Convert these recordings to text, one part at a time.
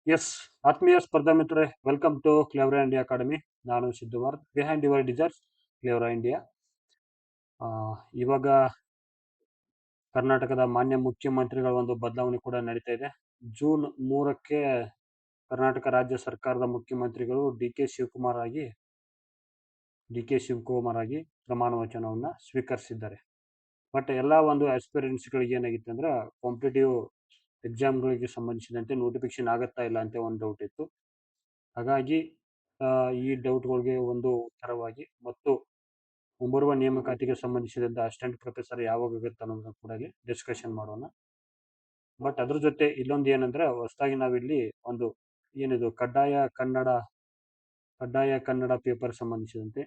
S, ಆತ್ಮೀಯ ಸ್ಪರ್ಧಾ ಮಿತ್ರರೇ, ವೆಲ್ಕಮ್ ಟು ಕ್ಲೇವರಾ ಇಂಡಿಯಾ ಅಕಾಡೆಮಿ. ನಾನು ಸಿದ್ಧುವರ್, ಬಿಹೈಂಡ್ ಯುವರ್ ಡಿಸೈರ್ಸ್, ಕ್ಲೇವರಾ ಇಂಡಿಯಾ. ಇವಾಗ ಕರ್ನಾಟಕದ ಮಾನ್ಯ ಮುಖ್ಯಮಂತ್ರಿಗಳ ಒಂದು ಬದಲಾವಣೆ ಕೂಡ ನಡೀತಾ ಇದೆ. ಜೂನ್ 3ಕ್ಕೆ ಕರ್ನಾಟಕ ರಾಜ್ಯ ಸರ್ಕಾರದ ಮುಖ್ಯಮಂತ್ರಿಗಳು ಡಿ ಕೆ ಶಿವಕುಮಾರ್ ಆಗಿ ಪ್ರಮಾಣ ವಚನವನ್ನು ಸ್ವೀಕರಿಸಿದ್ದಾರೆ. ಬಟ್ ಎಲ್ಲ ಒಂದು ಆಸ್ಪಿರೆಂಟ್ಸ್ಗಳಿಗೆ ಏನಾಗಿತ್ತು ಅಂದ್ರೆ, ಕಾಂಪಿಟೇಟಿವ್ ಎಕ್ಸಾಮ್ಗಳಿಗೆ ಸಂಬಂಧಿಸಿದಂತೆ ನೋಟಿಫಿಕೇಶನ್ ಆಗುತ್ತಾ ಇಲ್ಲ ಅಂತ ಒಂದು ಡೌಟ್ ಇತ್ತು. ಹಾಗಾಗಿ ಈ ಡೌಟ್ಗಳಿಗೆ ಒಂದು ಉತ್ತರವಾಗಿ ಮತ್ತು ಮುಂಬರುವ ನೇಮಕಾತಿಗೆ ಸಂಬಂಧಿಸಿದಂತೆ ಅಸಿಸ್ಟೆಂಟ್ ಪ್ರೊಫೆಸರ್ ಯಾವಾಗ ಆಗುತ್ತೆ ಅನ್ನೋದನ್ನ ಕೂಡ ಇಲ್ಲಿ ಡಿಸ್ಕಷನ್ ಮಾಡೋಣ. ಬಟ್ ಅದ್ರ ಜೊತೆ ಇಲ್ಲೊಂದು ಏನಂದ್ರೆ, ಹೊಸದಾಗಿ ನಾವಿಲ್ಲಿ ಒಂದು ಏನಿದು ಕಡ್ಡಾಯ ಕನ್ನಡ ಪೇಪರ್ ಸಂಬಂಧಿಸಿದಂತೆ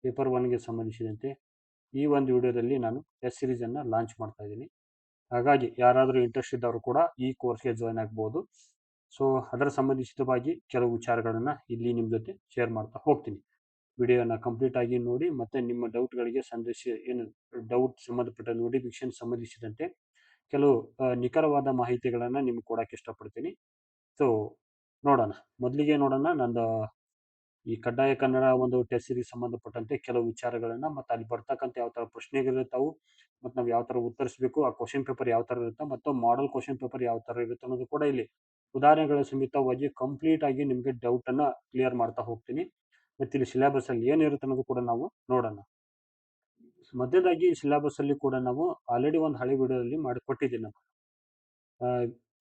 ಪೇಪರ್ ಒನ್ಗೆ ಸಂಬಂಧಿಸಿದಂತೆ ಈ ಒಂದು ವಿಡಿಯೋದಲ್ಲಿ ನಾನು ಟೆಸ್ಟ್ ಸೀರೀಸ್ ಅನ್ನ ಲಾಂಚ್ ಮಾಡ್ತಾ ಇದ್ದೀನಿ. ಹಾಗಾಗಿ ಯಾರಾದರೂ ಇಂಟ್ರೆಸ್ಟ್ ಇದ್ದವರು ಕೂಡ ಈ ಕೋರ್ಸ್ಗೆ ಜಾಯ್ನ್ ಆಗ್ಬೋದು. ಸೊ ಅದರ ಸಂಬಂಧಿಸಿತವಾಗಿ ಕೆಲವು ವಿಚಾರಗಳನ್ನ ಇಲ್ಲಿ ನಿಮ್ಮ ಜೊತೆ ಶೇರ್ ಮಾಡ್ತಾ ಹೋಗ್ತೀನಿ. ವಿಡಿಯೋನ ಕಂಪ್ಲೀಟ್ ಆಗಿ ನೋಡಿ, ಮತ್ತೆ ನಿಮ್ಮ ಡೌಟ್ಗಳಿಗೆ ಡೌಟ್ ಸಂಬಂಧಪಟ್ಟ ನೋಟಿಫಿಕೇಶನ್ ಸಂಬಂಧಿಸಿದಂತೆ ಕೆಲವು ನಿಖರವಾದ ಮಾಹಿತಿಗಳನ್ನು ನಿಮ್ಗೆ ಕೊಡಕ್ಕೆ ಇಷ್ಟಪಡ್ತೀನಿ. ಸೊ ಮೊದಲಿಗೆ ನೋಡೋಣ ನಂದು ಈ ಕಡ್ಡಾಯ ಕನ್ನಡ ಒಂದು ಟೆಸ್ಟ್ ಸೀರೀಸ್ ಸಂಬಂಧಪಟ್ಟಂತೆ ಕೆಲವು ವಿಚಾರಗಳನ್ನ, ಮತ್ತು ಅಲ್ಲಿ ಬರ್ತಕ್ಕಂಥ ಯಾವ ಥರ ಪ್ರಶ್ನೆಗಳಿರ್ತಾವು, ಮತ್ತು ನಾವು ಯಾವ ಥರ ಉತ್ತರಿಸಬೇಕು, ಆ ಕ್ವಶನ್ ಪೇಪರ್ ಯಾವ ಥರ ಇರುತ್ತೆ, ಮತ್ತು ಮಾಡೆಲ್ ಕ್ವಶನ್ ಪೇಪರ್ ಯಾವ ಥರ ಇರುತ್ತೆ ಅನ್ನೋದು ಕೂಡ ಇಲ್ಲಿ ಉದಾಹರಣೆಗಳ ಸಮೇತವಾಗಿ ಕಂಪ್ಲೀಟ್ ಆಗಿ ನಿಮಗೆ ಡೌಟನ್ನು ಕ್ಲಿಯರ್ ಮಾಡ್ತಾ ಹೋಗ್ತೀನಿ. ಮತ್ತು ಇಲ್ಲಿ ಸಿಲೆಬಸ್ ಅಲ್ಲಿ ಏನಿರುತ್ತೆ ಅನ್ನೋದು ಕೂಡ ನಾವು ನೋಡೋಣ. ಮೊದಲದಾಗಿ ಸಿಲೆಬಸ್ ಅಲ್ಲಿ ಕೂಡ ನಾವು ಆಲ್ರೆಡಿ ಒಂದು ಹಳೆ ವಿಡಿಯೋದಲ್ಲಿ ಮಾಡಿಕೊಟ್ಟಿದ್ದೀನಿ ನಾವು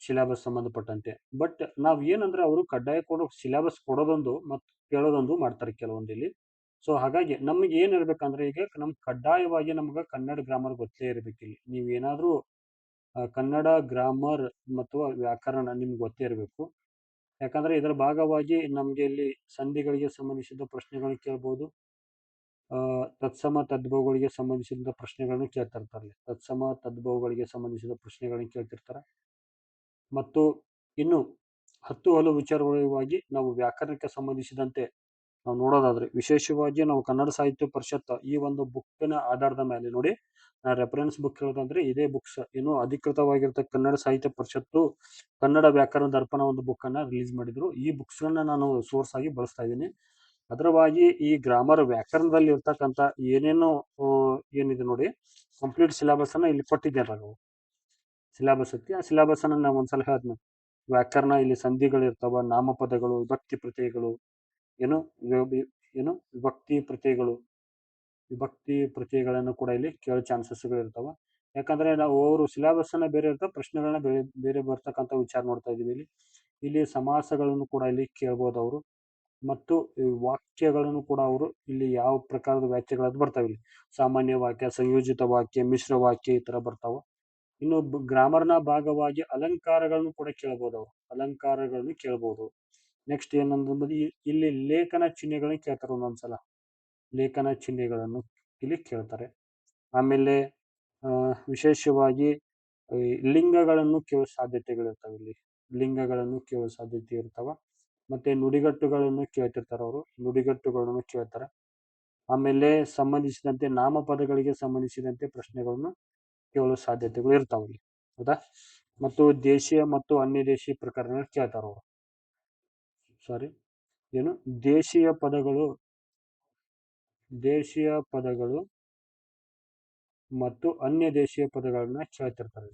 ಸಿಲೆಬಸ್ ಸಂಬಂಧಪಟ್ಟಂತೆ. ಬಟ್ ನಾವು ಏನಂದ್ರೆ, ಅವರು ಕಡ್ಡಾಯ ಸಿಲೆಬಸ್ ಕೊಡೋದೊಂದು ಮತ್ತು ಕೇಳೋದೊಂದು ಮಾಡ್ತಾರೆ ಕೆಲವೊಂದು ಇಲ್ಲಿ. ಸೊ ಹಾಗಾಗಿ ನಮಗೆ ಏನಿರ್ಬೇಕಂದ್ರೆ, ಈಗ ನಮ್ಗೆ ಕಡ್ಡಾಯವಾಗಿ ನಮ್ಗೆ ಕನ್ನಡ ಗ್ರಾಮರ್ ಗೊತ್ತೇ ಇರಬೇಕಿಲ್ಲಿ. ನೀವೇನಾದರೂ ಕನ್ನಡ ಗ್ರಾಮರ್ ಮತ್ತು ವ್ಯಾಕರಣ ನಿಮ್ಗೆ ಗೊತ್ತೇ ಇರಬೇಕು. ಯಾಕಂದ್ರೆ ಇದರ ಭಾಗವಾಗಿ ನಮಗೆ ಇಲ್ಲಿ ಸಂಧಿಗಳಿಗೆ ಸಂಬಂಧಿಸಿದ ಪ್ರಶ್ನೆಗಳನ್ನು ಕೇಳ್ಬೋದು. ತತ್ಸಮ ತದ್ಭವಗಳಿಗೆ ಸಂಬಂಧಿಸಿದ ಪ್ರಶ್ನೆಗಳನ್ನು ಕೇಳ್ತಿರ್ತಾರೆ. ತತ್ಸಮ ತದ್ಭವಗಳಿಗೆ ಸಂಬಂಧಿಸಿದ ಪ್ರಶ್ನೆಗಳನ್ನು ಕೇಳ್ತಿರ್ತಾರೆ. ಮತ್ತು ಇನ್ನು ಹಲವು ವಿಚಾರವಾಗಿ ನಾವು ವ್ಯಾಕರಣಕ್ಕೆ ಸಂಬಂಧಿಸಿದಂತೆ ನಾವು ನೋಡೋದಾದ್ರೆ, ವಿಶೇಷವಾಗಿ ನಾವು ಕನ್ನಡ ಸಾಹಿತ್ಯ ಪರಿಷತ್ ಈ ಒಂದು ಬುಕ್ಕಿನ ಆಧಾರದ ಮೇಲೆ ನೋಡಿ, ರೆಫರೆನ್ಸ್ ಬುಕ್ ಹೇಳೋದಂದ್ರೆ ಇದೇ ಬುಕ್ಸ್. ಇನ್ನು ಅಧಿಕೃತವಾಗಿರ್ತಕ್ಕ ಕನ್ನಡ ಸಾಹಿತ್ಯ ಪರಿಷತ್ತು ಕನ್ನಡ ವ್ಯಾಕರಣ ದರ್ಪಣ ಒಂದು ಬುಕ್ ಅನ್ನ ರಿಲೀಸ್ ಮಾಡಿದ್ರು. ಈ ಬುಕ್ಸ್ ಅನ್ನ ನಾನು ಸೋರ್ಸ್ ಆಗಿ ಬಳಸ್ತಾ ಇದ್ದೀನಿ. ಅದರವಾಗಿ ಈ ಗ್ರಾಮರ್ ವ್ಯಾಕರಣದಲ್ಲಿ ಇರ್ತಕ್ಕಂಥ ಏನಿದೆ ನೋಡಿ, ಕಂಪ್ಲೀಟ್ ಸಿಲೆಬಸ್ ಅನ್ನ ಇಲ್ಲಿ ಕೊಟ್ಟಿದ್ದಾರೆ. ನಾವು ಸಿಲೆಬಸ್ ಐತಿ, ಆ ಸಿಲೆಬಸ್ ಅನ್ನ ನಾವು ಒಂದ್ಸಲ ಹೇಳ್ತೀನಿ. ವ್ಯಾಕರಣ ಇಲ್ಲಿ ಸಂಧಿಗಳಿರ್ತಾವ, ನಾಮಪದಗಳು, ವಿಭಕ್ತಿ ಪ್ರತ್ಯಯಗಳು, ವಿಭಕ್ತಿ ಪ್ರತ್ಯಯಗಳನ್ನು ಕೂಡ ಇಲ್ಲಿ ಕೇಳೋ ಚಾನ್ಸಸ್ಗಳು ಇರ್ತಾವ. ಯಾಕಂದ್ರೆ ನಾವು ಅವರು ಸಿಲೆಬಸ್ ಅನ್ನ ಬೇರೆ ಇರ್ತಾವ, ಪ್ರಶ್ನೆಗಳನ್ನ ಬೇರೆ ಬರ್ತಕ್ಕಂಥ ವಿಚಾರ ನೋಡ್ತಾ ಇದೀವಿ. ಇಲ್ಲಿ ಸಮಾಸಗಳನ್ನು ಕೂಡ ಇಲ್ಲಿ ಕೇಳ್ಬೋದು ಅವರು, ಮತ್ತು ವಾಕ್ಯಗಳನ್ನು ಕೂಡ ಅವರು ಇಲ್ಲಿ ಯಾವ ಪ್ರಕಾರದ ವಾಕ್ಯಗಳದ್ದು ಬರ್ತಾವೆ. ಇಲ್ಲಿ ಸಾಮಾನ್ಯ ವಾಕ್ಯ, ಸಂಯೋಜಿತ ವಾಕ್ಯ, ಮಿಶ್ರ ವಾಕ್ಯ ಈ ತರ ಬರ್ತಾವ. ಇನ್ನು ಗ್ರಾಮರ್ನ ಭಾಗವಾಗಿ ಅಲಂಕಾರಗಳನ್ನು ಕೂಡ ಕೇಳ್ಬೋದು. ನೆಕ್ಸ್ಟ್ ಏನಂದ್ರೆ, ಇಲ್ಲಿ ಲೇಖನ ಚಿಹ್ನೆಗಳನ್ನ ಕೇಳ್ತಾರೆ. ಒಂದೊಂದ್ಸಲ ಲೇಖನ ಚಿಹ್ನೆಗಳನ್ನು ಇಲ್ಲಿ ಕೇಳ್ತಾರೆ. ಆಮೇಲೆ ವಿಶೇಷವಾಗಿ ಲಿಂಗಗಳನ್ನು ಕೇಳೋ ಸಾಧ್ಯತೆಗಳಿರ್ತಾವೆ. ಇಲ್ಲಿ ಲಿಂಗಗಳನ್ನು ಕೇಳೋ ಸಾಧ್ಯತೆ ಇರ್ತಾವ. ಮತ್ತೆ ನುಡಿಗಟ್ಟುಗಳನ್ನು ಕೇಳ್ತಿರ್ತಾರೆ, ಅವರು ನುಡಿಗಟ್ಟುಗಳನ್ನು ಕೇಳ್ತಾರೆ. ಆಮೇಲೆ ಸಂಬಂಧಿಸಿದಂತೆ ನಾಮಪದಗಳಿಗೆ ಸಂಬಂಧಿಸಿದಂತೆ ಪ್ರಶ್ನೆಗಳನ್ನು ಕೇಳೋ ಸಾಧ್ಯತೆಗಳು ಇರ್ತಾವೆ, ಹೌದಾ. ಮತ್ತು ದೇಶೀಯ ಮತ್ತು ಅನ್ಯ ದೇಶೀಯ ಪ್ರಕರಣ ಕೇಳ್ತಾರ ಅವರು. ದೇಶೀಯ ಪದಗಳು ಮತ್ತು ಅನ್ಯ ದೇಶೀಯ ಪದಗಳನ್ನ ಕೇಳ್ತಿರ್ತಾರೆ.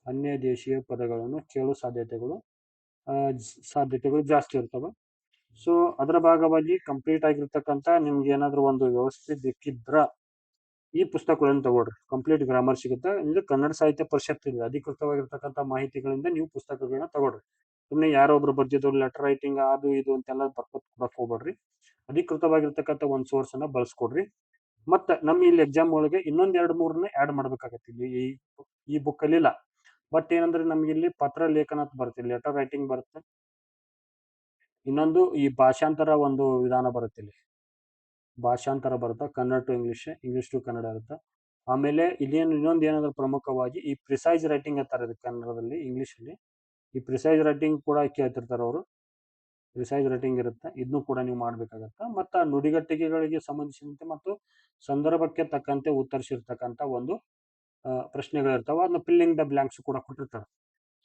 ಅನ್ಯ ದೇಶೀಯ ಪದಗಳನ್ನು ಕೇಳೋ ಸಾಧ್ಯತೆಗಳು ಜಾಸ್ತಿ ಇರ್ತವೆ. ಸೊ ಅದರ ಭಾಗವಾಗಿ ಕಂಪ್ಲೀಟ್ ಆಗಿರ್ತಕ್ಕಂಥ ನಿಮ್ಗೆ ಏನಾದ್ರು ಒಂದು ವ್ಯವಸ್ಥೆ ಬೇಕಿದ್ರ ಈ ಪುಸ್ತಕಗಳನ್ನು ತಗೊಳ್ರಿ. ಕಂಪ್ಲೀಟ್ ಗ್ರಾಮರ್ ಸಿಗುತ್ತೆ. ಇದು ಕನ್ನಡ ಸಾಹಿತ್ಯ ಪರಿಷತ್ ಇದೆ, ಅಧಿಕೃತವಾಗಿರ್ತಕ್ಕಂಥ ಮಾಹಿತಿಗಳಿಂದ ನೀವು ಪುಸ್ತಕಗಳನ್ನ ತಗೊಳ್ರಿ. ಸುಮ್ಮನೆ ಯಾರೊಬ್ರು ಬರ್ದಿದ್ರು ಲೆಟರ್ ರೈಟಿಂಗ್ ಅದು ಇದು ಅಂತೆಲ್ಲ ಬರ್ಕೊತ್ ಕೊಡಕ್ ಹೋಗ್ಬೇಡ್ರಿ. ಅಧಿಕೃತವಾಗಿರ್ತಕ್ಕಂಥ ಒಂದು ಸೋರ್ಸ್ ಅನ್ನ ಬಳಸ್ಕೊಡ್ರಿ. ಮತ್ತೆ ನಮ್ಮ ಇಲ್ಲಿ ಎಕ್ಸಾಮ್ ಒಳಗೆ ಇನ್ನೊಂದ್ 2-3 ಆಡ್ ಮಾಡ್ಬೇಕಾಗತ್ತೆ ಇಲ್ಲಿ ಈ ಬುಕ್ ಅಲ್ಲಿ ಇಲ್ಲ. ಬಟ್ ಏನಂದ್ರೆ, ನಮ್ಗೆ ಇಲ್ಲಿ ಪತ್ರ ಲೇಖನ ಅಂತ ಬರುತ್ತೆ, ಲೆಟರ್ ರೈಟಿಂಗ್ ಬರುತ್ತೆ. ಇನ್ನೊಂದು ಈ ಭಾಷಾಂತರ ಒಂದು ವಿಧಾನ ಬರುತ್ತೆ. ಇಲ್ಲಿ ಭಾಷಾಂತರ ಬರುತ್ತೆ, Kannada to English, English to Kannada ಇರುತ್ತೆ. ಆಮೇಲೆ ಇನ್ನೊಂದು ಏನಾದ್ರು ಪ್ರಮುಖವಾಗಿ ಈ ಪ್ರಿಸೈಸ್ ರೈಟಿಂಗ್ ಅಂತಾರೆ ಇದು ಕನ್ನಡದಲ್ಲಿ, ಇಂಗ್ಲಿಷ್ ಅಲ್ಲಿ ಈ ಪ್ರಿಸೈಸ್ ರೈಟಿಂಗ್ ಕೂಡ ಕೇಳ್ತಿರ್ತಾರೆ ಅವರು. ಪ್ರಿಸೈಸ್ ರೈಟಿಂಗ್ ಇರುತ್ತೆ, ಇದನ್ನು ಕೂಡ ನೀವು ಮಾಡ್ಬೇಕಾಗತ್ತೆ. ಮತ್ತು ನುಡಿಗಟ್ಟಿಗೆಗಳಿಗೆ ಸಂಬಂಧಿಸಿದಂತೆ ಮತ್ತು ಸಂದರ್ಭಕ್ಕೆ ತಕ್ಕಂತೆ ಉತ್ತರಿಸಿರ್ತಕ್ಕಂಥ ಒಂದು ಪ್ರಶ್ನೆಗಳಿರ್ತಾವ. ಅದನ್ನ ಫಿಲ್ಲಿಂಗ್ ದ ಬ್ಲಾಂಕ್ಸ್ ಕೂಡ ಕೊಟ್ಟಿರ್ತಾರೆ.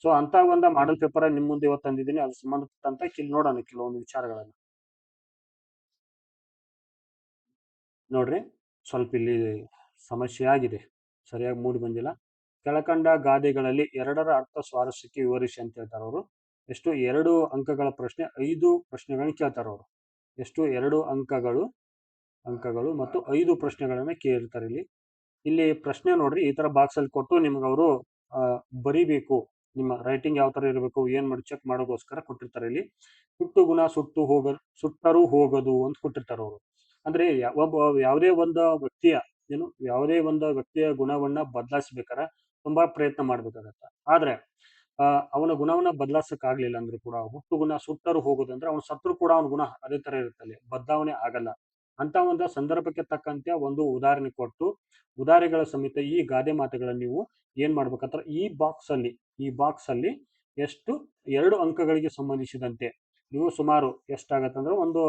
ಸೊ ಅಂತ ಒಂದು ಮಾಡೆಲ್ ಪೇಪರ್ ನಿಮ್ಮ ಮುಂದೆ ಇವತ್ತು ತಂದಿದ್ದೀನಿ. ಅದ್ರ ಸಂಬಂಧಪಟ್ಟಂತ ಇಲ್ಲಿ ನೋಡೋಣ ಕೆಲವೊಂದು ವಿಚಾರಗಳನ್ನು ನೋಡ್ರಿ. ಸ್ವಲ್ಪ ಇಲ್ಲಿ ಸಮಸ್ಯೆ ಆಗಿದೆ, ಸರಿಯಾಗಿ ಮೂಡಿ ಬಂದಿಲ್ಲ. ಕೆಳಕಂಡ ಗಾದೆಗಳಲ್ಲಿ ಎರಡರ ಅರ್ಥ ಸ್ವಾರಸ್ಯಕ್ಕೆ ವಿವರಿಸಿ ಅಂತ ಹೇಳ್ತಾರೆ ಅವರು. ಎಷ್ಟು 2 ಅಂಕಗಳ ಪ್ರಶ್ನೆ, 5 ಪ್ರಶ್ನೆಗಳನ್ನ ಕೇಳ್ತಾರೆ ಅವರು. ಎಷ್ಟು 2 ಅಂಕಗಳು ಮತ್ತು 5 ಪ್ರಶ್ನೆಗಳನ್ನ ಕೇಳಿರ್ತಾರೆ ಇಲ್ಲಿ. ಇಲ್ಲಿ ಪ್ರಶ್ನೆ ನೋಡ್ರಿ, ಈ ತರ ಬಾಕ್ಸ್ ಅಲ್ಲಿ ಕೊಟ್ಟು ನಿಮ್ಗೆ ಅವರು ಬರಿಬೇಕು. ನಿಮ್ಮ ರೈಟಿಂಗ್ ಯಾವ ತರ ಇರಬೇಕು ಏನ್ ಮಾಡಿ ಚೆಕ್ ಮಾಡೋಗೋಸ್ಕರ ಕೊಟ್ಟಿರ್ತಾರೆ ಇಲ್ಲಿ. ಹುಟ್ಟು ಗುಣ ಸುಟ್ಟರೂ ಹೋಗದು ಅಂತ ಕೊಟ್ಟಿರ್ತಾರೆ ಅವರು. ಅಂದ್ರೆ ಯಾವುದೇ ಒಂದು ವ್ಯಕ್ತಿಯ ಗುಣವನ್ನ ಬದಲಾಯಿಸ್ಬೇಕಾರ ತುಂಬಾ ಪ್ರಯತ್ನ ಮಾಡ್ಬೇಕಾಗತ್ತ. ಆದ್ರೆ ಅವನ ಗುಣವನ್ನ ಬದಲಾಯಿಸಕ್ ಆಗ್ಲಿಲ್ಲ ಅಂದ್ರೂ ಕೂಡ, ಹುಟ್ಟು ಗುಣ ಸುಟ್ಟರೂ ಹೋಗೋದಂದ್ರೆ ಅವ್ನು ಸತ್ರು ಕೂಡ ಅವನ ಗುಣ ಅದೇ ತರ ಇರುತ್ತಲ್ಲಿ, ಬದಲಾವಣೆ ಆಗಲ್ಲ. ಅಂತ ಒಂದು ಸಂದರ್ಭಕ್ಕೆ ತಕ್ಕಂತೆ ಒಂದು ಉದಾಹರಣೆ ಕೊಟ್ಟು, ಉದಾಹರಣೆಗಳ ಸಮೇತ ಈ ಗಾದೆ ಮಾತುಗಳನ್ನು ನೀವು ಏನ್ ಮಾಡ್ಬೇಕಂದ್ರೆ ಈ ಬಾಕ್ಸ್ ಅಲ್ಲಿ ಎಷ್ಟು 2 ಅಂಕಗಳಿಗೆ ಸಂಬಂಧಿಸಿದಂತೆ ನೀವು ಸುಮಾರು ಎಷ್ಟಾಗತ್ತಂದ್ರೆ ಒಂದು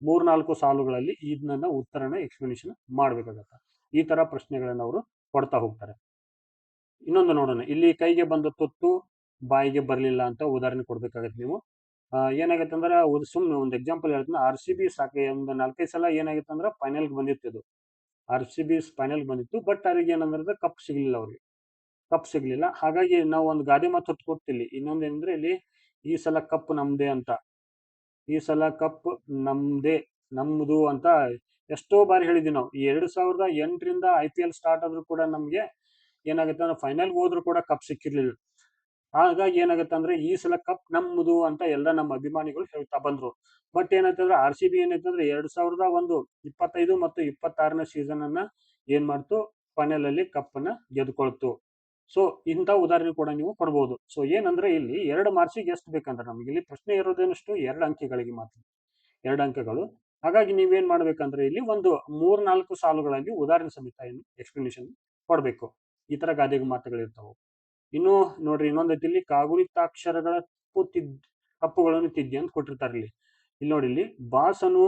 3-4 ಸಾಲುಗಳಲ್ಲಿ ಇದನ್ನ ಉತ್ತರನ ಎಕ್ಸ್ಪ್ಲನೇಷನ್ ಮಾಡ್ಬೇಕಾಗತ್ತ. ಈ ತರ ಪ್ರಶ್ನೆಗಳನ್ನ ಅವರು ಕೊಡ್ತಾ ಹೋಗ್ತಾರೆ. ಇನ್ನೊಂದು ನೋಡೋಣ, ಇಲ್ಲಿ ಕೈಗೆ ಬಂದ ತುತ್ತು ಬಾಯಿಗೆ ಬರಲಿಲ್ಲ ಅಂತ ಉದಾಹರಣೆ ಕೊಡ್ಬೇಕಾಗತ್ತೆ ನೀವು. ಏನಾಗತ್ತೆ ಅಂದ್ರೆ ಸುಮ್ಮನೆ ಒಂದು ಎಕ್ಸಾಂಪಲ್ ಹೇಳ್ತೀನಿ. RCB ಸಾಕೆ ಒಂದು 4-5 ಸಲ ಏನಾಗಿತ್ತು ಅಂದ್ರೆ ಫೈನಲ್ಗೆ ಬಂದಿತ್ತು ಇದು. RCB ಫೈನಲ್ ಬಂದಿತ್ತು, ಬಟ್ ಅವ್ರಿಗೆ ಏನಂದ್ರೆ ಕಪ್ ಸಿಗ್ಲಿಲ್ಲ. ಹಾಗಾಗಿ ನಾವು ಒಂದು ಗಾದೆ ಮಾತು ಹೊತ್ತು ಕೊಡ್ತಿಲ್ಲಿ. ಇನ್ನೊಂದೇನಂದ್ರೆ ಇಲ್ಲಿ ಈ ಸಲ ಕಪ್ ನಮ್ದೇ ಅಂತ, ಈ ಸಲ ಕಪ್ ನಮ್ದು ಅಂತ ಎಷ್ಟೋ ಬಾರಿ ಹೇಳಿದ್ವಿ ನಾವು. ಈ 2008ರಿಂದ IPL ಸ್ಟಾರ್ಟ್ ಆದ್ರೂ ಕೂಡ ನಮ್ಗೆ ಏನಾಗುತ್ತೆ ಅಂದ್ರೆ ಫೈನಲ್ಗೆ ಹೋದ್ರು ಕೂಡ ಕಪ್ ಸಿಕ್ಕಿರ್ಲಿಲ್ಲ. ಹಾಗಾಗಿ ಏನಾಗುತ್ತೆ ಅಂದ್ರೆ ಈ ಸಲ ಕಪ್ ನಮ್ಮದು ಅಂತ ಎಲ್ಲ ನಮ್ಮ ಅಭಿಮಾನಿಗಳು ಹೇಳ್ತಾ ಬಂದ್ರು. ಬಟ್ ಏನಾಯ್ತಂದ್ರೆ RCB ಏನಾಯ್ತಂದ್ರೆ 2025 ಮತ್ತು 26ನೇ ಸೀಸನ್ ಅನ್ನ ಏನ್ ಮಾಡ್ತು, ಫೈನಲ್ ಅಲ್ಲಿ ಕಪ್ ಅನ್ನ ಗೆದ್ಕೊಳ್ತು. ಸೊ ಇಂಥ ಉದಾಹರಣೆ ಕೂಡ ನೀವು ಕೊಡ್ಬೋದು. ಸೊ ಏನಂದ್ರೆ ಇಲ್ಲಿ 2 ಮಾರ್ಕ್ಸಿಗೆ ಎಷ್ಟು ಬೇಕಂದ್ರೆ ನಮ್ಗೆ ಇಲ್ಲಿ ಪ್ರಶ್ನೆ ಇರೋದೇನಷ್ಟು 2 ಅಂಕೆಗಳಿಗೆ ಮಾತ್ರ, 2 ಅಂಕಗಳು. ಹಾಗಾಗಿ ನೀವೇನ್ ಮಾಡ್ಬೇಕಂದ್ರೆ ಇಲ್ಲಿ ಒಂದು 3-4 ಸಾಲುಗಳಲ್ಲಿ ಉದಾಹರಣೆ ಸಮೇತ ಎಕ್ಸ್ಪ್ಲನೇಷನ್ ಕೊಡ್ಬೇಕು. ಈ ತರ ಗಾದೆ ಮಾತುಗಳಿರ್ತಾವೆ. ಇನ್ನು ನೋಡ್ರಿ, ಇನ್ನೊಂದೈತಿ ಇಲ್ಲಿ ಕಾಗುಣಿತಾಕ್ಷರಗಳ ತಪ್ಪುಗಳನ್ನು ತಿದ್ದಿ ಅಂತ ಕೊಟ್ಟಿರ್ತಾರೆ ಇಲ್ಲಿ. ನೋಡಿ, ಇಲ್ಲಿ ಬಾಸನು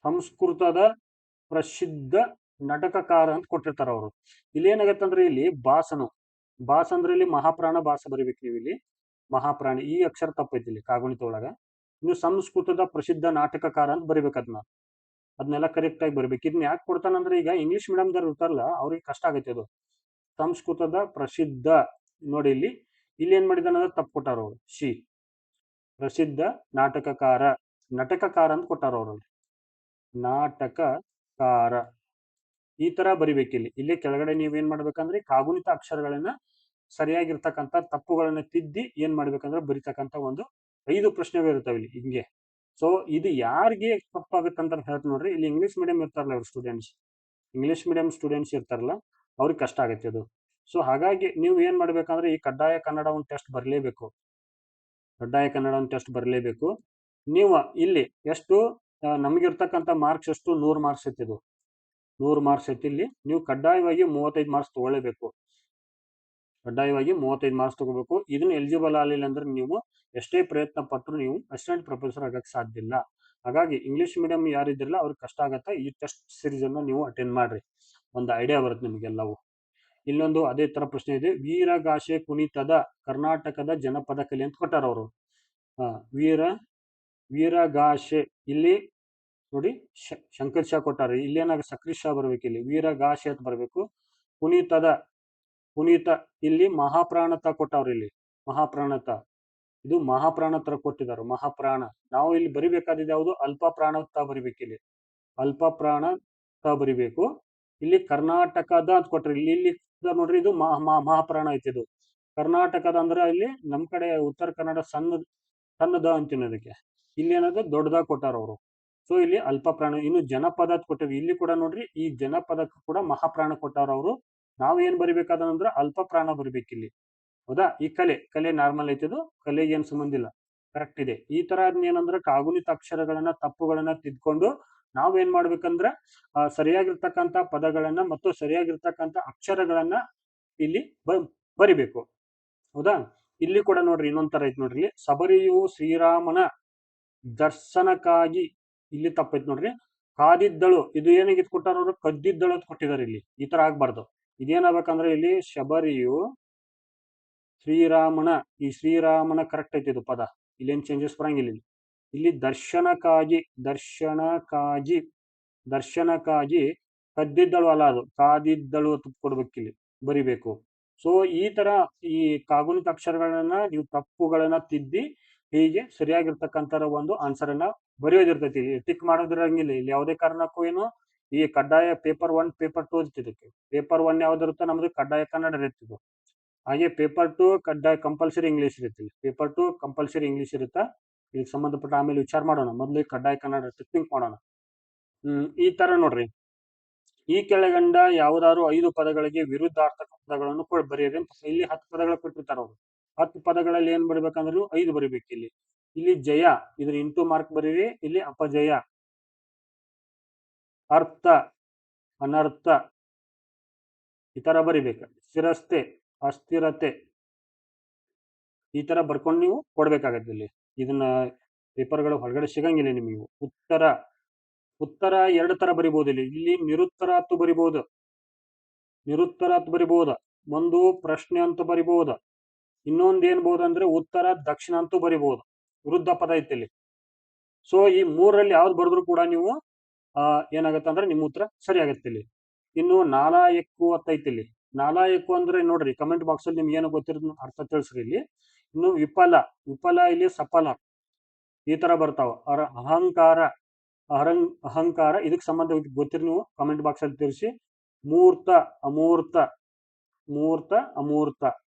ಸಂಸ್ಕೃತದ ಪ್ರಸಿದ್ಧ ನಾಟಕಕಾರ ಅಂತ ಕೊಟ್ಟಿರ್ತಾರ ಅವರು. ಇಲ್ಲಿ ಏನಾಗತ್ತಂದ್ರೆ ಇಲ್ಲಿ ಬಾಸ್ ಅಂದ್ರೆ ಇಲ್ಲಿ ಮಹಾಪ್ರಾಣ ಬಾಸ ಬರಿಬೇಕು ನೀವು ಇಲ್ಲಿ. ಮಹಾಪ್ರಾಣಿ ಈ ಅಕ್ಷರ ತಪ್ಪೈತಿ ಇಲ್ಲಿ ಕಾಗುಣಿತ ಒಳಗ. ಇನ್ನು ಸಂಸ್ಕೃತದ ಪ್ರಸಿದ್ಧ ನಾಟಕಕಾರ ಅಂತ ಬರಿಬೇಕು ಅದನ್ನೆಲ್ಲ ಕರೆಕ್ಟ್ ಆಗಿ ಬರ್ಬೇಕು. ಇದನ್ನ ಯಾಕೆ ಕೊಡ್ತಾನಂದ್ರೆ ಈಗ ಇಂಗ್ಲಿಷ್ ಮೀಡಿಯಂದವ್ರು ಇರ್ತಾರಲ್ಲ ಅವ್ರಿಗೆ ಕಷ್ಟ ಆಗೈತೆ ಅದು. ಸಂಸ್ಕೃತದ ಪ್ರಸಿದ್ಧ ನೋಡಿ, ಇಲ್ಲಿ ಏನ್ ಮಾಡಿದಾನಂದ್ರೆ ತಪ್ಪು ಕೊಟ್ಟಾರ ಅವರು. ಪ್ರಸಿದ್ಧ ನಾಟಕಕಾರ ಅಂತ ಕೊಟ್ಟಾರ ಅವರು. ನಾಟಕಕಾರ ಈ ತರ ಬರಿಬೇಕಿಲ್ಲಿ. ಇಲ್ಲಿ ಕೆಳಗಡೆ ನೀವೇನ್ ಮಾಡ್ಬೇಕಂದ್ರೆ ಕಾಗುಣಿತ ಅಕ್ಷರಗಳನ್ನ ಸರಿಯಾಗಿರ್ತಕ್ಕಂಥ ತಪ್ಪುಗಳನ್ನ ತಿದ್ದಿ ಏನ್ ಮಾಡ್ಬೇಕಂದ್ರೆ ಬರಿತಕ್ಕಂಥ ಒಂದು 5 ಪ್ರಶ್ನೆಗಳು ಇರ್ತಾವೆ ಇಲ್ಲಿ ಹಿಂಗೆ. ಸೊ ಇದು ಯಾರಿಗೆ ತಪ್ಪಾಗುತ್ತೆ ಅಂತ ಹೇಳ್ತೀನಿ ನೋಡ್ರಿ. ಇಲ್ಲಿ ಇಂಗ್ಲಿಷ್ ಮೀಡಿಯಂ ಇರ್ತಾರಲ್ಲ ಅವ್ರ ಇಂಗ್ಲಿಷ್ ಮೀಡಿಯಂ ಸ್ಟೂಡೆಂಟ್ಸ್ ಇರ್ತಾರಲ್ಲ ಅವ್ರಿಗೆ ಕಷ್ಟ ಆಗತ್ತೆ ಅದು. ಸೊ ಹಾಗಾಗಿ ನೀವು ಏನ್ ಮಾಡ್ಬೇಕಂದ್ರೆ ಈ ಕಡ್ಡಾಯ ಕನ್ನಡ ಒಂದು ಟೆಸ್ಟ್ ಬರಲೇಬೇಕು. ನೀವು ಇಲ್ಲಿ ಎಷ್ಟು ನಮಗಿರ್ತಕ್ಕಂಥ ಮಾರ್ಕ್ಸ್ ಎಷ್ಟು 100 ಮಾರ್ಕ್ಸ್ ಎತ್ತಿದು 100 ಮಾರ್ಕ್ಸ್ ಎತ್ತಿಲ್ಲಿ ನೀವು ಕಡ್ಡಾಯವಾಗಿ 35 ಮಾರ್ಕ್ಸ್ ತಗೊಳ್ಳೇಬೇಕು. ತಗೋಬೇಕು. ಇದನ್ನ ಎಲಿಜಿಬಲ್ ಆಗಲಿಲ್ಲ ಅಂದ್ರೆ ನೀವು ಎಷ್ಟೇ ಪ್ರಯತ್ನ ಪಟ್ಟರು ನೀವು ಅಸಿಸ್ಟೆಂಟ್ ಪ್ರೊಫೆಸರ್ ಆಗಕ್ಕೆ ಸಾಧ್ಯ ಇಲ್ಲ. ಹಾಗಾಗಿ ಇಂಗ್ಲಿಷ್ ಮೀಡಿಯಂ ಯಾರಿದ್ರಲ್ಲ ಅವ್ರಿಗೆ ಕಷ್ಟ ಆಗತ್ತೆ. ಈ ಟೆಸ್ಟ್ ಸೀರೀಸ್ ಅನ್ನ ನೀವು ಅಟೆಂಡ್ ಮಾಡ್ರಿ, ಒಂದು ಐಡಿಯಾ ಬರುತ್ತೆ ನಿಮಗೆಲ್ಲವೂ. ಇಲ್ಲೊಂದು ಅದೇ ತರ ಪ್ರಶ್ನೆ ಇದೆ. ವೀರಗಾಸೆ ಕುಣಿತದ ಕರ್ನಾಟಕದ ಜನಪದ ಕಲೆ ಅಂತ ಕೊಟ್ಟಾರ ಅವರು. ವೀರಗಾಸೆ ಇಲ್ಲಿ ನೋಡಿ ಶಂಕರ್ ಶಾ ಕೊಟ್ಟಾರ. ಇಲ್ಲೇನಾಗ ಸಕ್ರಿ ಶಾ ಬರ್ಬೇಕು, ಇಲ್ಲಿ ವೀರಗಾಸೆ ಅಂತ ಬರ್ಬೇಕು. ಕುಣಿತ ಇಲ್ಲಿ ಮಹಾಪ್ರಾಣತ ಕೊಟ್ಟವ್ರು. ಇಲ್ಲಿ ಮಹಾಪ್ರಾಣತ, ಇದು ಮಹಾಪ್ರಾಣ ತರ ಕೊಟ್ಟಿದ್ದಾರೆ. ಮಹಾಪ್ರಾಣ ನಾವು ಇಲ್ಲಿ ಬರಿಬೇಕಾದಿದ್ದು ಯಾವುದು, ಅಲ್ಪ ಪ್ರಾಣತ ಬರಿಬೇಕು. ಇಲ್ಲಿ ಅಲ್ಪ ಪ್ರಾಣತ ಬರಿಬೇಕು. ಇಲ್ಲಿ ಕರ್ನಾಟಕದ ಅಂತ ಕೊಟ್ರಿ. ಇಲ್ಲಿ ನೋಡ್ರಿ, ಇದು ಮಹಾಪ್ರಾಣ ಐತಿ. ಇದು ಕರ್ನಾಟಕದ ಅಂದ್ರೆ ಇಲ್ಲಿ ನಮ್ ಕಡೆ ಉತ್ತರ ಕನ್ನಡ ಸಣ್ಣದ ಅಂತೀನಿ ಅದಕ್ಕೆ. ಇಲ್ಲಿ ಏನಾದ್ರು ದೊಡ್ಡದಾಗ ಕೊಟ್ಟಾರ ಅವರು. ಸೊ ಇಲ್ಲಿ ಅಲ್ಪ ಪ್ರಾಣ. ಇನ್ನು ಜನಪದ ಕೊಟ್ಟಿವಿ. ಇಲ್ಲಿ ಕೂಡ ನೋಡ್ರಿ, ಈ ಜನಪದಕ್ಕೆ ಕೂಡ ಮಹಾಪ್ರಾಣ ಕೊಟ್ಟಾರ ಅವರು. ನಾವ್ ಏನ್ ಬರಿಬೇಕಾದಂದ್ರೆ ಅಲ್ಪ ಪ್ರಾಣ ಬರ್ಬೇಕಿಲ್ಲಿ. ಹೌದಾ? ಈ ಕಲೆ ನಾರ್ಮಲ್ ಐತಿದು, ಕಲೆಗೆ ಏನ್ ಸಂಬಂಧ ಇಲ್ಲ, ಕರೆಕ್ಟ್ ಇದೆ. ಈ ತರ ಏನಂದ್ರೆ ಕಾಗುಣಿತ ಅಕ್ಷರಗಳನ್ನ ತಪ್ಪುಗಳನ್ನ ತಿದ್ಕೊಂಡು ನಾವೇನ್ ಮಾಡ್ಬೇಕಂದ್ರ ಸರಿಯಾಗಿರ್ತಕ್ಕಂಥ ಪದಗಳನ್ನ ಮತ್ತು ಸರಿಯಾಗಿರ್ತಕ್ಕಂಥ ಅಕ್ಷರಗಳನ್ನ ಇಲ್ಲಿ ಬರಿಬೇಕು. ಹೌದಾ? ಇಲ್ಲಿ ಕೂಡ ನೋಡ್ರಿ ಇನ್ನೊಂದ್ ತರ ಐತಿ ನೋಡ್ರಿ. ಸಬರಿಯು ಶ್ರೀರಾಮನ ದರ್ಶನಕ್ಕಾಗಿ, ಇಲ್ಲಿ ತಪ್ಪೈತಿ ನೋಡ್ರಿ. ಕಾದಿದ್ದಳು, ಇದು ಏನಾಗಿತ್ತು ಕೊಟ್ಟಾರ ಅವರು, ಕದ್ದಿದ್ದಳು ಅಂತ ಕೊಟ್ಟಿದ್ದಾರೆ ಇಲ್ಲಿ. ಈ ತರ ಆಗ್ಬಾರ್ದು. ಇದೇನಾಗಬೇಕಂದ್ರೆ ಇಲ್ಲಿ ಶಬರಿಯು ಶ್ರೀರಾಮನ, ಈ ಶ್ರೀರಾಮನ ಕರೆಕ್ಟ್ ಐತಿ ಇದು ಪದ, ಇಲ್ಲೇನು ಚೇಂಜಸ್ ಬರಂಗಿಲ್ಲ. ಇಲ್ಲಿ ದರ್ಶನಕ್ಕಾಗಿ, ದರ್ಶನಕ್ಕಾಗಿ, ದರ್ಶನಕ್ಕಾಗಿ ಕದ್ದಿದ್ದಳು ಅಲ್ಲ, ಅದು ಕಾದಿದ್ದಳು ಅಂತ ಕೊಡ್ಬೇಕಿಲ್ಲಿ, ಬರಿಬೇಕು. ಸೊ ಈ ತರ ಈ ಕಾಗುಣಿತ ಅಕ್ಷರಗಳನ್ನ ನೀವು ತಪ್ಪುಗಳನ್ನ ತಿದ್ದಿ ಹೀಗೆ ಸರಿಯಾಗಿರ್ತಕ್ಕಂಥ ಒಂದು ಆನ್ಸರ್ ಅನ್ನ ಬರೆಯೋದಿರ್ತೈತಿ. ಟಿಕ್ ಮಾಡೋದಿರಂಗಿಲ್ಲ ಇಲ್ಲಿ ಯಾವುದೇ ಕಾರಣಕ್ಕೂ. ಏನು ಈ ಕಡ್ಡಾಯ ಪೇಪರ್ 1 ಪೇಪರ್ 2 ಇರ್ತಿದ್ದಕ್ಕೆ. ಪೇಪರ್ 1 ಯಾವ್ದಿರುತ್ತೆ ನಮ್ದು ಕಡ್ಡಾಯ ಕನ್ನಡ ಇರ್ತಿದ್ದು. ಹಾಗೆ ಪೇಪರ್ 2 ಕಡ್ಡಾಯ ಕಂಪಲ್ಸರಿ ಇಂಗ್ಲಿಷ್ ಇರುತ್ತೆ. ಪೇಪರ್ 2 ಕಂಪಲ್ಸರಿ ಇಂಗ್ಲಿಷ್ ಇರುತ್ತಾ, ಇದಕ್ಕೆ ಸಂಬಂಧಪಟ್ಟ ಆಮೇಲೆ ವಿಚಾರ ಮಾಡೋಣ. ಮೊದಲು ಕಡ್ಡಾಯ ಕನ್ನಡ ಥಿಂಕ್ ಮಾಡೋಣ. ಈ ತರ ನೋಡ್ರಿ, ಈ ಕೆಳಗಂಡ ಯಾವುದಾದ್ರು 5 ಪದಗಳಿಗೆ ವಿರುದ್ಧಾರ್ಥಕ ಪದಗಳನ್ನು ಬರೆಯಿರಿ ಅಂತ. ಇಲ್ಲಿ 10 ಪದಗಳು ಕೊಟ್ಟಿರ್ತಾರ ಅವರು. 10 ಪದಗಳಲ್ಲಿ ಏನ್ ಬರಿಬೇಕಂದ್ರೆ 5 ಬರಿಬೇಕು. ಇಲ್ಲಿ ಜಯ, ಇದ್ರ ಇಂಟು ಮಾರ್ಕ್ ಬರೀರಿ. ಇಲ್ಲಿ ಅಪಜಯ, ಅರ್ಥ, ಅನರ್ಥ, ಈ ತರ ಬರಿಬೇಕು. ಸ್ಥಿರತೆ, ಅಸ್ಥಿರತೆ, ಈ ತರ ಬರ್ಕೊಂಡು ನೀವು ಕೊಡ್ಬೇಕಾಗತ್ತೆ. ಇಲ್ಲಿ ಇದನ್ನ ಪೇಪರ್ಗಳು ಹೊರಗಡೆ ಸಿಗಂಗಿಲ್ಲ ನಿಮಗೆ. ಉತ್ತರ, ಉತ್ತರ 2 ತರ ಬರಿಬಹುದು. ಇಲ್ಲಿ ನಿರುತ್ತರ ಅಂತ ಬರಿಬಹುದು, ನಿರುತ್ತರ ಅಂತ ಬರಿಬಹುದು. ಒಂದು ಪ್ರಶ್ನೆ ಅಂತ ಬರಿಬಹುದು. ಇನ್ನೊಂದು ಏನ್ಬಹುದು ಅಂದ್ರೆ ಉತ್ತರ ದಕ್ಷಿಣ ಅಂತೂ ಬರಿಬಹುದು. ವಿರುದ್ಧ ಪದ ಐತಿ ಇಲ್ಲಿ. ಸೊ ಈ 3ರಲ್ಲಿ ಯಾವ್ದು ಬರೆದ್ರು ಕೂಡ ನೀವು ಏನಾಗತ್ತೆ ಅಂದ್ರೆ ನಿಮ್ಮ ಉತ್ತರ ಸರಿ ಆಗತ್ತೆ ಇಲ್ಲಿ. ಇನ್ನು ನಾಲಾಯಕ್ಕು ಅಂತ ಐತಿ ಇಲ್ಲಿ. ನಾಲಾಯಕ್ಕು ಅಂದ್ರೆ ನೋಡ್ರಿ, ಕಮೆಂಟ್ ಬಾಕ್ಸ್ ಅಲ್ಲಿ ನಿಮ್ಗೆ ಏನೋ ಗೊತ್ತಿರೋದು ಅರ್ಥ ತಿಳಿಸ್ರಿ ಇಲ್ಲಿ. ಇನ್ನು ವಿಫಲ, ವಿಫಲ ಇಲ್ಲಿ ಸಫಲ, ಈ ತರ ಬರ್ತಾವ. ಅಹಂಕಾರ, ಅಹಂಕಾರ, ಇದಕ್ಕೆ ಸಂಬಂಧ ಗೊತ್ತಿರಿ ನೀವು ಕಮೆಂಟ್ ಬಾಕ್ಸ್ ಅಲ್ಲಿ ತಿಳಿಸಿ. ಮೂರ್ತ, ಅಮೂರ್ತ, ಮೂರ್ತ, ಅಮೂರ್ತ,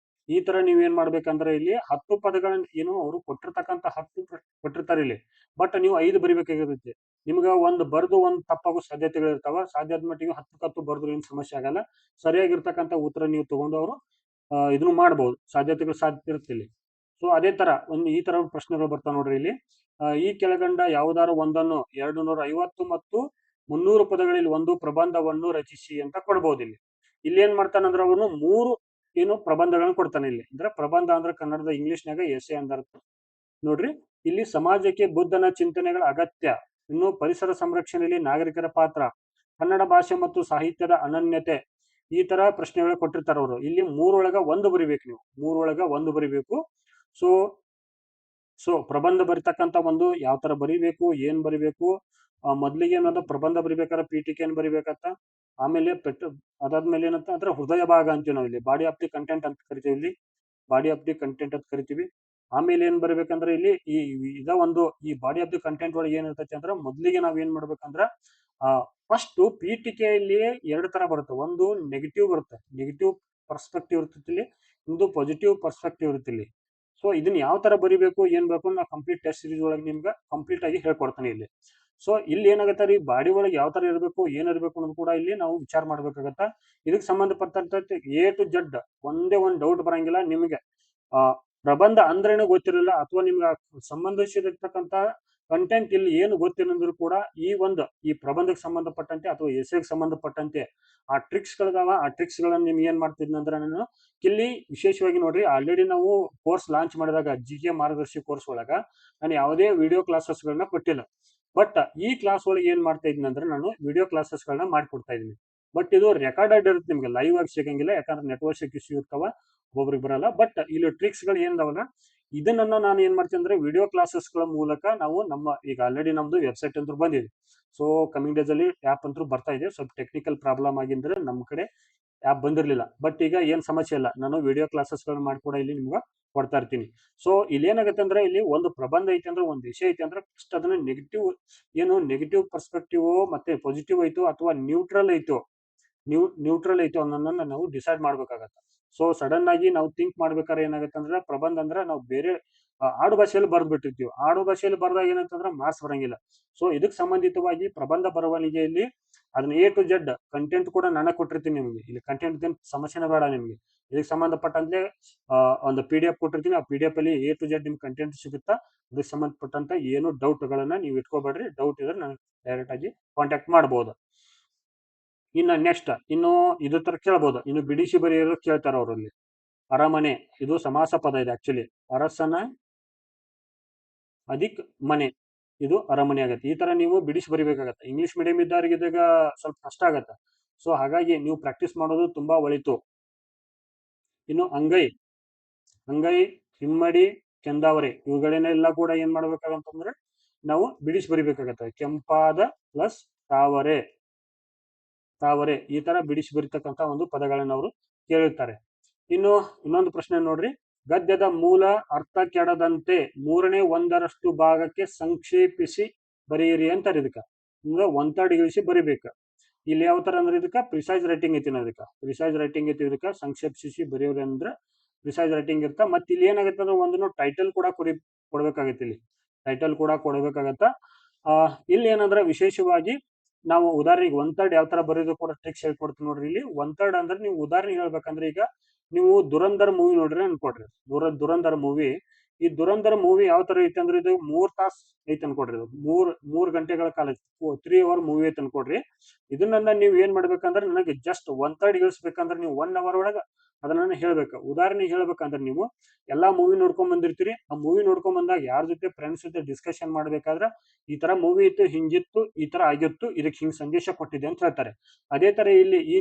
ಈ ತರ ನೀವೇನ್ ಮಾಡ್ಬೇಕಂದ್ರೆ ಇಲ್ಲಿ 10 ಪದಗಳನ್ನ ಏನು ಅವರು ಕೊಟ್ಟಿರ್ತಕ್ಕಂಥ 10 ಕೊಟ್ಟಿರ್ತಾರೆ ಇಲ್ಲಿ. ಬಟ್ ನೀವು 5 ಬರಿಬೇಕಾಗಿರುತ್ತೆ. ನಿಮ್ಗ ಒಂದು ಬರ್ದು ಒಂದು ತಪ್ಪಾಗೋ ಸಾಧ್ಯತೆಗಳಿರ್ತಾವ. ಸಾಧ್ಯ ಆದ ಮಟ್ಟಿಗೆ 10 ಬರ್ದ್ರು ಏನು ಸಮಸ್ಯೆ ಆಗಲ್ಲ. ಸರಿಯಾಗಿರ್ತಕ್ಕಂಥ ಉತ್ತರ ನೀವು ತಗೊಂಡು ಅವರು ಇದನ್ನು ಮಾಡಬಹುದು. ಸಾಧ್ಯತೆಗಳು ಸಾಧ್ಯ ಇರುತ್ತೆ ಇಲ್ಲಿ. ಸೊ ಅದೇ ತರ ಈ ತರ ಪ್ರಶ್ನೆಗಳು ಬರ್ತಾವ ನೋಡ್ರಿ ಇಲ್ಲಿ. ಈ ಕೆಳಗಂಡ ಯಾವುದಾದ್ರು ಒಂದನ್ನು 250 ಮತ್ತು 300 ಪದಗಳಲ್ಲಿ ಒಂದು ಪ್ರಬಂಧವನ್ನು ರಚಿಸಿ ಅಂತ ಕೊಡ್ಬೋದು ಇಲ್ಲಿ. ಇಲ್ಲಿ ಏನ್ ಮಾಡ್ತಾನಂದ್ರೆ ಅವನು 3 ಏನು ಪ್ರಬಂಧಗಳನ್ನು ಕೊಡ್ತಾನೆ ಇಲ್ಲಿ. ಅಂದ್ರೆ ಪ್ರಬಂಧ ಅಂದ್ರೆ ಕನ್ನಡದ ಇಂಗ್ಲಿಷ್ನಾಗ ಎಸೆ ಅಂದ ಅರ್ಥ ನೋಡ್ರಿ. ಇಲ್ಲಿ ಸಮಾಜಕ್ಕೆ ಬುದ್ಧನ ಚಿಂತನೆಗಳ ಅಗತ್ಯ, ಇನ್ನು ಪರಿಸರ ಸಂರಕ್ಷಣೆಯಲ್ಲಿ ನಾಗರಿಕರ ಪಾತ್ರ, ಕನ್ನಡ ಭಾಷೆ ಮತ್ತು ಸಾಹಿತ್ಯದ ಅನನ್ಯತೆ, ಈ ತರ ಪ್ರಶ್ನೆಗಳು ಕೊಟ್ಟಿರ್ತಾರ ಅವರು. ಇಲ್ಲಿ 3 1 ಬರಿಬೇಕು ನೀವು. 3 1 ಬರಿಬೇಕು. ಸೊ ಪ್ರಬಂಧ ಬರಿತಕ್ಕಂಥ ಒಂದು ಯಾವ ತರ ಬರಿಬೇಕು, ಏನ್ ಬರಿಬೇಕು, ಮೊದ್ಲಿಗೆ ಏನದ ಪ್ರಬಂಧ ಬರಿಬೇಕಾದ್ರೆ ಪೀಠಿಕೆ ಏನ್ ಬರಿಬೇಕಂತ. ಆಮೇಲೆ ಅದಾದ್ಮೇಲೆ ಏನಂತ ಅಂದ್ರೆ ಹೃದಯ ಭಾಗ ಅಂತೀವಿ ನಾವು ಇಲ್ಲಿ. ಬಾಡಿ ಆಫ್ ದಿ ಕಂಟೆಂಟ್ ಅಂತ ಕರಿತೀವಿ ಇಲ್ಲಿ. ಬಾಡಿ ಆಫ್ ದಿ ಕಂಟೆಂಟ್ ಅಂತ ಕರಿತೀವಿ. ಆಮೇಲೆ ಏನ್ ಬರಿಬೇಕಂದ್ರೆ ಇಲ್ಲಿ ಈ ಬಾಡಿ ಆಫ್ ದಿ ಕಂಟೆಂಟ್ ಒಳಗೆ ಏನಿರ್ತೈತಿ ಅಂದ್ರೆ ಮೊದ್ಲಿಗೆ ನಾವ್ ಏನ್ ಮಾಡ್ಬೇಕಂದ್ರ ಫಸ್ಟ್ ಪೀಠಿಕೆಯಲ್ಲಿ 2 ತರ ಬರುತ್ತೆ. ಒಂದು ನೆಗೆಟಿವ್ ಬರುತ್ತೆ, ನೆಗೆಟಿವ್ ಪರ್ಸ್ಪೆಕ್ಟಿವ್ ಇರ್ತೈತಿ ಇಲ್ಲಿ. ಒಂದು ಪಾಸಿಟಿವ್ ಪರ್ಸ್ಪೆಕ್ಟಿವ್ ಇರುತ್ತೆ ಇಲ್ಲಿ. ಸೊ ಇದನ್ನ ಯಾವ ತರ ಬರಿಬೇಕು, ಏನ್ ಬೇಕು ನಾ ಕಂಪ್ಲೀಟ್ ಟೆಸ್ಟ್ ಸೀರೀಸ್ ಒಳಗೆ ನಿಮ್ಗೆ ಕಂಪ್ಲೀಟ್ ಆಗಿ ಹೇಳ್ಕೊಡ್ತಾನೆ ಇಲ್ಲಿ. ಸೊ ಇಲ್ಲಿ ಏನಾಗತ್ತೆ ರೀ, ಬಾಡಿ ಒಳಗೆ ಯಾವ ತರ ಇರಬೇಕು, ಏನಿರ್ಬೇಕು ಅನ್ನೋದು ಕೂಡ ಇಲ್ಲಿ ನಾವು ವಿಚಾರ ಮಾಡ್ಬೇಕಾಗತ್ತ. ಇದಕ್ಕೆ ಸಂಬಂಧಪಟ್ಟಂತ ಎ ಟು ಜಡ್ ಒಂದೇ ಒಂದು ಡೌಟ್ ಬರಂಗಿಲ್ಲ ನಿಮಗೆ. ಪ್ರಬಂಧ ಅಂದ್ರೇನು ಗೊತ್ತಿರಲಿಲ್ಲ, ಅಥವಾ ನಿಮ್ಗೆ ಸಂಬಂಧಿಸಿರ್ತಕ್ಕಂಥ ಕಂಟೆಂಟ್ ಇಲ್ಲಿ ಏನು ಗೊತ್ತಿರೋದ್ರು ಕೂಡ ಈ ಪ್ರಬಂಧಕ್ಕೆ ಸಂಬಂಧಪಟ್ಟಂತೆ ಅಥವಾ ಎಸ್ಸೆಗೆ ಸಂಬಂಧಪಟ್ಟಂತೆ ಆ ಟ್ರಿಕ್ಸ್ ಗಳಿದಾವ. ಆ ಟ್ರಿಕ್ಸ್ ಗಳನ್ನ ನಿಮ್ಗೆ ಏನ್ ಮಾಡ್ತಿದ್ನ ಅಂದ್ರೆ ನಾನು ಇಲ್ಲಿ ವಿಶೇಷವಾಗಿ ನೋಡ್ರಿ, ಆಲ್ರೆಡಿ ನಾವು ಕೋರ್ಸ್ ಲಾಂಚ್ ಮಾಡಿದಾಗ GK ಮಾರ್ಗದರ್ಶಿ ಕೋರ್ಸ್ ಒಳಗ ನಾನು ಯಾವುದೇ ವಿಡಿಯೋ ಕ್ಲಾಸಸ್ ಗಳನ್ನ ಕೊಟ್ಟಿಲ್ಲ. ಬಟ್ ಈ ಕ್ಲಾಸ್ ಒಳಗೆ ಏನ್ ಮಾಡ್ತಾ ಇದ್ದೀನಿ ಅಂದ್ರೆ ನಾನು ವಿಡಿಯೋ ಕ್ಲಾಸಸ್ ಗಳನ್ನ ಮಾಡ್ಕೊಡ್ತಾ ಇದ್ದೀನಿ. ಬಟ್ ಇದು ರೆಕಾರ್ಡೆಡ್ ಇರುತ್ತೆ, ನಿಮ್ಗೆ ಲೈವ್ ಆಗಿ ಸಿಗಂಗಿಲ್ಲ. ಯಾಕಂದ್ರೆ ನೆಟ್ವರ್ಕ್ ಇಶ್ಯೂ ಇರ್ತಾವ, ಒಬ್ಬೊಬ್ರಿಗೆ ಬರಲ್ಲ. ಬಟ್ ಇಲ್ಲಿ ಟ್ರಿಕ್ಸ್ ಗಳು ಏನಿದಾವಲ್ಲ, ಇದನ್ನ ನಾನು ಏನ್ ಮಾಡ್ತೀನಿ ಅಂದ್ರೆ ವಿಡಿಯೋ ಕ್ಲಾಸಸ್ ಗಳ ಮೂಲಕ ನಾವು ಈಗ ಆಲ್ರೆಡಿ ನಮ್ದು ವೆಬ್ಸೈಟ್ ಅಂತೂ ಬಂದಿದೆ. ಸೊ ಕಮಿಂಗ್ ಡೇಸ್ ಅಲ್ಲಿ ಆ್ಯಪ್ ಅಂತೂ ಬರ್ತಾ ಇದೆ. ಸ್ವಲ್ಪ ಟೆಕ್ನಿಕಲ್ ಪ್ರಾಬ್ಲಮ್ ಆಗಿದ್ರೆ ನಮ್ಮ ಕಡೆ ಆ್ಯಪ್ ಬಂದಿರಲಿಲ್ಲ. ಬಟ್ ಈಗ ಏನ್ ಸಮಸ್ಯೆ ಇಲ್ಲ, ನಾನು ವಿಡಿಯೋ ಕ್ಲಾಸಸ್ ಗಳನ್ನ ಮಾಡ್ಕೊಡ ಇಲ್ಲಿ ನಿಮ್ಗೆ ಕೊಡ್ತಾ ಇರ್ತೀನಿ. ಸೊ ಇಲ್ಲಿ ಏನಾಗುತ್ತೆ ಅಂದ್ರೆ ಇಲ್ಲಿ ಒಂದು ಪ್ರಬಂಧ ಐತಿ ಅಂದ್ರೆ ಒಂದು ವಿಷಯ ಐತಿ ಅಂದ್ರೆ ಫಸ್ಟ್ ಅದನ್ನ ನೆಗೆಟಿವ್ ಪರ್ಸ್ಪೆಕ್ಟಿವ್ ಮತ್ತೆ ಪಾಸಿಟಿವ್ ಐತೋ ಅಥವಾ ನ್ಯೂಟ್ರಲ್ ಐತೋ ಅನ್ನೋದನ್ನ ನಾವು ಡಿಸೈಡ್ ಮಾಡ್ಬೇಕಾಗತ್ತೆ. ಸೊ ಸಡನ್ ಆಗಿ ನಾವು ಥಿಂಕ್ ಮಾಡ್ಬೇಕಾದ್ರೆ ಏನಾಗುತ್ತೆ ಅಂದ್ರೆ ಪ್ರಬಂಧ ಅಂದ್ರೆ ನಾವು ಬೇರೆ ಆಡು ಭಾಷೆಯಲ್ಲಿ ಬರ್ದ್ಬಿಟ್ಟಿರ್ತೀವಿ. ಆಡು ಭಾಷೆಯಲ್ಲಿ ಬರ್ದಾಗ ಏನಂತಂದ್ರೆ ಮಾರ್ಕ್ಸ್ ಬರಂಗಿಲ್ಲ. ಸೊ ಇದಕ್ಕೆ ಸಂಬಂಧಿತವಾಗಿ ಪ್ರಬಂಧ ಬರವಣಿಗೆಯಲ್ಲಿ ಅದನ್ನ A to Z ಕಂಟೆಂಟ್ ಕೂಡ ನಾನು ಕೊಟ್ಟಿರ್ತೀನಿ ನಿಮ್ಗೆ. ಇಲ್ಲಿ ಕಂಟೆಂಟ್ ಸಮಸ್ಯೆನೇ ಬೇಡ ನಿಮ್ಗೆ. ಇದಕ್ಕೆ ಸಂಬಂಧಪಟ್ಟಂತೆ ಒಂದು PDF ಕೊಟ್ಟಿರ್ತೀನಿ. ಆ PDF ಅಲ್ಲಿ A to Z ನಿಮ್ಗೆ ಕಂಟೆಂಟ್ ಸಿಗುತ್ತಾ. ಇದಕ್ಕೆ ಸಂಬಂಧಪಟ್ಟಂತ ಏನು ಡೌಟ್ಗಳನ್ನ ನೀವು ಇಟ್ಕೋಬೇಡ್ರಿ. ಡೌಟ್ ಇದ್ರೆ ನಾನು ಡೈರೆಕ್ಟ್ ಆಗಿ ಕಾಂಟ್ಯಾಕ್ಟ್ ಮಾಡಬಹುದು. ನೆಕ್ಸ್ಟ್ ಇದ್ರ ತರ ಕೇಳ್ಬೋದು. ಇನ್ನು ಬಿಡಿಸಿ ಬರೆಯೋರು ಕೇಳ್ತಾರ ಅವರಲ್ಲಿ. ಅರಮನೆ, ಇದು ಸಮಾಸ ಪದ ಇದೆ ಆಕ್ಚುಲಿ. ಅರಸನ ಅಧಿಕ್ ಮನೆ, ಇದು ಅರಮನೆ ಆಗತ್ತೆ. ಈ ತರ ನೀವು ಬಿಡಿಸಿ ಬರಿಬೇಕಾಗತ್ತೆ. ಇಂಗ್ಲಿಷ್ ಮೀಡಿಯಂ ಇದ್ದವರಿಗೆ ಇದಾಗ ಸ್ವಲ್ಪ ಕಷ್ಟ ಆಗತ್ತೆ. ಸೊ ಹಾಗಾಗಿ ನೀವು ಪ್ರಾಕ್ಟೀಸ್ ಮಾಡೋದು ತುಂಬಾ ಒಳಿತು. ಇನ್ನು ಅಂಗೈ, ಅಂಗೈ, ಹಿಮ್ಮಡಿ, ಕೆಂದಾವರೆ ಇವುಗಳನ್ನೆಲ್ಲ ಕೂಡ ಏನ್ ಮಾಡ್ಬೇಕಾಗಂತಂದ್ರೆ ನಾವು ಬಿಡಿಸಿ ಬರಿಬೇಕಾಗತ್ತೆ. ಕೆಂಪಾದ ಪ್ಲಸ್ ತಾವರೆ, ತಾವರೆ ಈ ತರ ಬಿಡಿಸಿ ಬರಿತಕ್ಕಂತ ಒಂದು ಪದಗಳನ್ನ ಅವರು ಕೇಳಿರ್ತಾರೆ. ಇನ್ನು ಇನ್ನೊಂದು ಪ್ರಶ್ನೆ ನೋಡ್ರಿ, ಗದ್ಯದ ಮೂಲ ಅರ್ಥ ಕೆಡದಂತೆ 1/3 ಭಾಗಕ್ಕೆ ಸಂಕ್ಷೇಪಿಸಿ ಬರೆಯಿರಿ ಅಂತಾರೆ. ಇದಕ್ಕ ಅಂದ್ರೆ 1/3 ಇಳಿಸಿ ಬರಿಬೇಕು. ಇಲ್ಲಿ ಯಾವ ತರ ಅಂದ್ರೆ ಇದಕ್ಕ ಪ್ರಿಸೈಸ್ ರೈಟಿಂಗ್ ಐತಿ. ಪ್ರಿಸೈಸ್ ರೈಟಿಂಗ್ ಐತಿ. ಇದಕ್ಕ ಸಂಕ್ಷೇಪಿಸಿ ಬರೆಯೋರಿ ಅಂದ್ರೆ ಪ್ರಿಸೈಸ್ ರೈಟಿಂಗ್ ಇರ್ತ. ಮತ್ತೆ ಇಲ್ಲಿ ಏನಾಗುತ್ತೆ ಅಂದ್ರೆ ಒಂದು ಟೈಟಲ್ ಕೂಡ ಕೊಡ್ಬೇಕಾಗತ್ತೆ. ಇಲ್ಲಿ ಟೈಟಲ್ ಕೂಡ ಕೊಡ್ಬೇಕಾಗತ್ತ. ಇಲ್ಲಿ ಏನಂದ್ರೆ ವಿಶೇಷವಾಗಿ ನಾವು ಉದಾಹರಣೆಗೆ 1/3 ಯಾವ ತರ ಬರೆಯೋದು ಕೂಡ ಟ್ರಿಕ್ಸ್ ಹೇಳ್ಕೊಡ್ತೀವಿ ನೋಡ್ರಿ. ಇಲ್ಲಿ 1/3 ಅಂದ್ರೆ ನೀವು ಉದಾಹರಣೆ ಹೇಳ್ಬೇಕಂದ್ರೆ, ಈಗ ನೀವು ದುರಂಧರ್ ಮೂವಿ ನೋಡ್ರಿ ಅನ್ಕೊಡ್ರಿ. ದುರಂಧರ್ ಮೂವಿ, ಈ ದುರಂಧರ್ ಮೂವಿ ಯಾವ ತರ ಐತೆ ಅಂದ್ರೆ ಇದು 3 ತಾಸ್ ಐತೆ ಅನ್ಕೊಡ್ರಿ. ಇದು ಮೂರ್ ಗಂಟೆಗಳ ಕಾಲ 3 ಅವರ್ ಮೂವಿ ಐತೆ ಅನ್ಕೊಡ್ರಿ. ಇದನ್ನ ನೀವು ಏನ್ ಮಾಡ್ಬೇಕಂದ್ರೆ, ನನಗೆ ಜಸ್ಟ್ 1/3 ಇಳಿಸ್ಬೇಕಂದ್ರೆ ನೀವು 1 ಅವರ್ ಒಳಗ ಅದನ್ನ ಹೇಳ್ಬೇಕು. ಉದಾಹರಣೆಗೆ ಹೇಳ್ಬೇಕಂದ್ರೆ ನೀವು ಎಲ್ಲಾ ಮೂವಿ ನೋಡ್ಕೊಂಡ್ ಬಂದಿರ್ತೀರಿ. ಆ ಮೂವಿ ನೋಡ್ಕೊಂಡ್ ಬಂದಾಗ ಯಾರ ಜೊತೆ ಫ್ರೆಂಡ್ಸ್ ಜೊತೆ ಡಿಸ್ಕಷನ್ ಮಾಡ್ಬೇಕಾದ್ರೆ ಈ ತರ ಮೂವಿ ಇತ್ತು, ಹಿಂಗಿತ್ತು, ಈ ತರ ಆಗಿತ್ತು, ಇದಕ್ಕೆ ಹಿಂಗ್ ಸಂದೇಶ ಕೊಟ್ಟಿದೆ ಅಂತ ಹೇಳ್ತಾರೆ. ಅದೇ ತರ ಇಲ್ಲಿ ಈ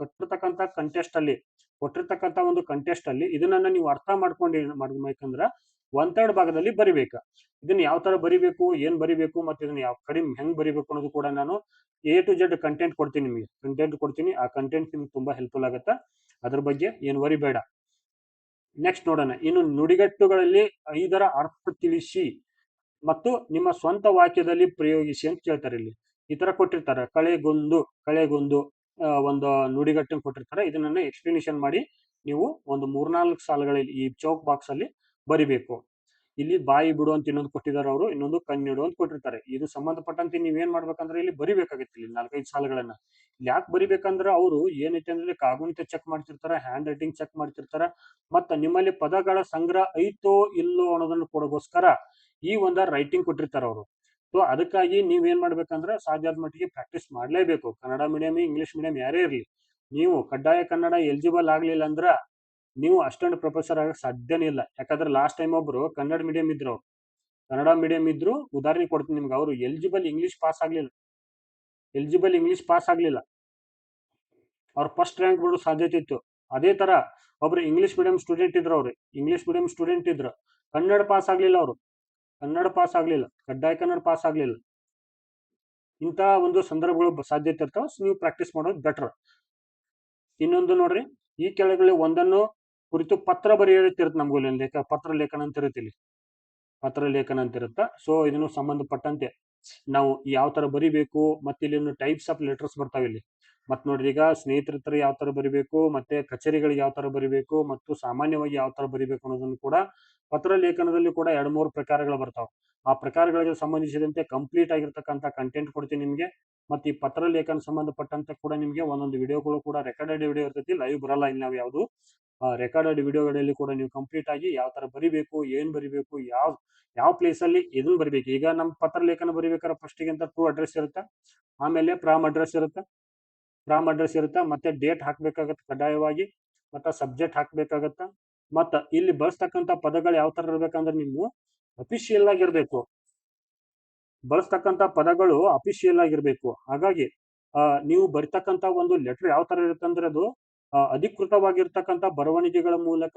ಕೊಟ್ಟಿರ್ತಕ್ಕಂತ ಒಂದು ಕಂಟೆಸ್ಟ್ ಅಲ್ಲಿ ಇದನ್ನ ನೀವು ಅರ್ಥ ಮಾಡ್ಕೊಂಡು ಏನ್ ಮಾಡ್ಬೇಕಂದ್ರ 1/3 ಭಾಗದಲ್ಲಿ ಬರಿಬೇಕು. ಇದನ್ನ ಯಾವ ತರ ಬರಿಬೇಕು, ಏನ್ ಬರಿಬೇಕು, ಮತ್ತೆ ಇದನ್ನ ಯಾವ ಕಡಿಮೆ ಹೆಂಗ್ ಬರಿಬೇಕು ಅನ್ನೋದು ಕೂಡ ನಾನು A to Z ಕಂಟೆಂಟ್ ಕೊಡ್ತೀನಿ. ನಿಮಗೆ ಕಂಟೆಂಟ್ ಕೊಡ್ತೀನಿ. ಆ ಕಂಟೆಂಟ್ ನಿಮ್ಗೆ ತುಂಬಾ ಹೆಲ್ಪ್ಫುಲ್ ಆಗುತ್ತೆ. ಅದ್ರ ಬಗ್ಗೆ ಏನು ವರಿ ಬೇಡ. ನೆಕ್ಸ್ಟ್ ನೋಡೋಣ. ಇನ್ನು ನುಡಿಗಟ್ಟುಗಳಲ್ಲಿ 5ರ ಅರ್ಥ ತಿಳಿಸಿ ಮತ್ತು ನಿಮ್ಮ ಸ್ವಂತ ವಾಕ್ಯದಲ್ಲಿ ಪ್ರಯೋಗಿಸಿ ಅಂತ ಕೇಳ್ತಾರೆ. ಇಲ್ಲಿ ಈ ತರ ಕೊಟ್ಟಿರ್ತಾರೆ. ಕಳೆಗೊಂದು ಒಂದು ನುಡಿಗಟ್ಟನ್ನು ಕೊಟ್ಟಿರ್ತಾರೆ. ಇದನ್ನ ಎಕ್ಸ್ಪ್ಲನೇಷನ್ ಮಾಡಿ ನೀವು ಒಂದು 3-4 ಸಾಲುಗಳಲ್ಲಿ ಈ ಚೌಕ್ ಬಾಕ್ಸ್ ಅಲ್ಲಿ ಬರಿಬೇಕು. ಇಲ್ಲಿ ಬಾಯಿ ಬಿಡು ಅಂತ ಇನ್ನೊಂದು ಕೊಟ್ಟಿದ್ದಾರೆ ಅವರು, ಇನ್ನೊಂದು ಕಣ್ಣಿಡು ಅಂತ ಕೊಟ್ಟಿರ್ತಾರೆ. ಇದು ಸಂಬಂಧಪಟ್ಟಂತೆ ನೀವೇನ್ ಮಾಡ್ಬೇಕಂದ್ರೆ ಇಲ್ಲಿ ಬರಿಬೇಕಾಗುತ್ತೆ. ಇಲ್ಲಿ 4-5 ಸಾಲುಗಳನ್ನ ಯಾಕೆ ಬರಿಬೇಕಂದ್ರೆ ಅವರು ಏನೈತೆ ಅಂದ್ರೆ ಕಾಗುಣಿತ ಚೆಕ್ ಮಾಡ್ತಿರ್ತಾರ, ಹ್ಯಾಂಡ್ ರೈಟಿಂಗ್ ಚೆಕ್ ಮಾಡ್ತಿರ್ತಾರ, ಮತ್ತ ನಿಮ್ಮಲ್ಲಿ ಪದಗಳ ಸಂಗ್ರಹ ಐತೋ ಇಲ್ಲೋ ಅನ್ನೋದನ್ನ ಕೊಡಗೋಸ್ಕರ ಈ ಒಂದು ರೈಟಿಂಗ್ ಕೊಟ್ಟಿರ್ತಾರ ಅವರು. ಸೊ ಅದಕ್ಕಾಗಿ ನೀವೇನ್ ಮಾಡ್ಬೇಕಂದ್ರೆ ಸಾಧ್ಯದ ಮಟ್ಟಿಗೆ ಪ್ರಾಕ್ಟೀಸ್ ಮಾಡ್ಲೇಬೇಕು. ಕನ್ನಡ ಮೀಡಿಯಂ, ಇಂಗ್ಲಿಷ್ ಮೀಡಿಯಂ ಯಾರೇ ಇರ್ಲಿ, ನೀವು ಕಡ್ಡಾಯ ಕನ್ನಡ ಎಲಿಜಿಬಲ್ ಆಗ್ಲಿಲ್ಲ ಅಂದ್ರ ನೀವು ಅಷ್ಟೊಂದು ಪ್ರೊಫೆಸರ್ ಆಗಕ್ಕೆ ಸಾಧ್ಯನೇ ಇಲ್ಲ. ಯಾಕಂದ್ರೆ ಲಾಸ್ಟ್ ಟೈಮ್ ಒಬ್ರು ಕನ್ನಡ ಮೀಡಿಯಂ ಇದ್ರು, ಉದಾಹರಣೆ ಕೊಡ್ತೀನಿ ನಿಮ್ಗೆ. ಅವರು ಎಲಿಜಿಬಲ್ ಇಂಗ್ಲಿಷ್ ಪಾಸ್ ಆಗ್ಲಿಲ್ಲ. ಅವ್ರು ಫಸ್ಟ್ ರ್ಯಾಂಕ್ ಬಿಡೋ ಸಾಧ್ಯತೆ ಇತ್ತು. ಅದೇ ತರ ಒಬ್ರು ಇಂಗ್ಲಿಷ್ ಮೀಡಿಯಂ ಸ್ಟೂಡೆಂಟ್ ಇದ್ರು, ಕನ್ನಡ ಪಾಸ್ ಆಗ್ಲಿಲ್ಲ. ಕಡ್ಡಾಯ ಕನ್ನಡ ಪಾಸ್ ಆಗ್ಲಿಲ್ಲ. ಇಂತ ಒಂದು ಸಂದರ್ಭಗಳು ಸಾಧ್ಯತೆ ಇರ್ತಾವ. ನೀವು ಪ್ರಾಕ್ಟೀಸ್ ಮಾಡೋದು ಬೆಟರ್. ಇನ್ನೊಂದು ನೋಡ್ರಿ, ಈ ಕೆಳಗಡೆ ಒಂದನ್ನು ಕುರಿತು ಪತ್ರ ಬರೆಯುತ್ತಿರುತ್ತೆ. ನಮ್ಗೆ ಪತ್ರ ಲೇಖನ ಅಂತ ಇರುತ್ತೆ. ಇಲ್ಲಿ ಪತ್ರ ಲೇಖನ ಅಂತ ಇರುತ್ತ. ಸೊ ಇದನ್ನು ಸಂಬಂಧಪಟ್ಟಂತೆ ನಾವು ಯಾವ ತರ ಬರಿಬೇಕು, ಮತ್ತೆ ಇಲ್ಲಿ ಟೈಪ್ಸ್ ಆಫ್ ಲೆಟರ್ಸ್ ಬರ್ತಾವೆ ಇಲ್ಲಿ. ಮತ್ ನೋಡ್ರಿ, ಈಗ ಸ್ನೇಹಿತರ ಹತ್ರ ಯಾವ ತರ ಬರಿಬೇಕು, ಮತ್ತೆ ಕಚೇರಿಗಳಿಗೆ ಯಾವ ತರ ಬರಿಬೇಕು, ಮತ್ತು ಸಾಮಾನ್ಯವಾಗಿ ಯಾವ ತರ ಬರಿಬೇಕು ಅನ್ನೋದನ್ನು ಕೂಡ ಪತ್ರ ಲೇಖನದಲ್ಲಿ ಕೂಡ 2-3 ಪ್ರಕಾರಗಳು ಬರ್ತಾವೆ. ಆ ಪ್ರಕಾರಗಳಿಗೆ ಸಂಬಂಧಿಸಿದಂತೆ ಕಂಪ್ಲೀಟ್ ಆಗಿರ್ತಕ್ಕಂಥ ಕಂಟೆಂಟ್ ಕೊಡ್ತೀನಿ ನಿಮ್ಗೆ. ಮತ್ತೆ ಈ ಪತ್ರ ಲೇಖನ ಸಂಬಂಧಪಟ್ಟಂತೆ ಕೂಡ ನಿಮ್ಗೆ ಒಂದೊಂದು ವಿಡಿಯೋಗಳು ಕೂಡ ರೆಕಾರ್ಡೆಡ್ ವಿಡಿಯೋ ಇರ್ತೈತಿ, ಲೈವ್ ಬರಲ್ಲ. ಇಲ್ಲಿ ನಾವು ಯಾವುದು ರೆಕಾರ್ಡೆಡ್ ವಿಡಿಯೋಗಳಲ್ಲಿ ಕೂಡ ನೀವು ಕಂಪ್ಲೀಟ್ ಆಗಿ ಯಾವ ತರ ಬರಿಬೇಕು, ಏನ್ ಬರಿಬೇಕು, ಯಾವ ಪ್ಲೇಸ್ ಅಲ್ಲಿ ಇದನ್ನ ಬರಿಬೇಕು. ಈಗ ನಮ್ಮ ಪತ್ರ ಲೇಖನ ಬರಿಬೇಕಾದ್ರೆ ಫಸ್ಟ್ ಗಿಂತ ಟು ಅಡ್ರೆಸ್ ಇರುತ್ತೆ, ಆಮೇಲೆ ಪ್ರಾಮ್ ಅಡ್ರೆಸ್ ಇರುತ್ತೆ, ಮತ್ತೆ ಡೇಟ್ ಹಾಕ್ಬೇಕಾಗತ್ತೆ ಕಡ್ಡಾಯವಾಗಿ, ಮತ್ತೆ ಸಬ್ಜೆಕ್ಟ್ ಹಾಕ್ಬೇಕಾಗತ್ತ. ಮತ್ತ ಇಲ್ಲಿ ಬಳಸ್ತಕ್ಕಂಥ ಪದಗಳು ಯಾವ ತರ ಇರ್ಬೇಕಂದ್ರೆ ನೀವು ಅಫಿಷಿಯಲ್ ಆಗಿರ್ಬೇಕು. ಹಾಗಾಗಿ ನೀವು ಬರಿತಕ್ಕಂತ ಒಂದು ಲೆಟರ್ ಯಾವ ತರ ಇರುತ್ತೆ ಅಂದ್ರೆ ಅದು ಅಧಿಕೃತವಾಗಿರ್ತಕ್ಕಂಥ ಬರವಣಿಗೆಗಳ ಮೂಲಕ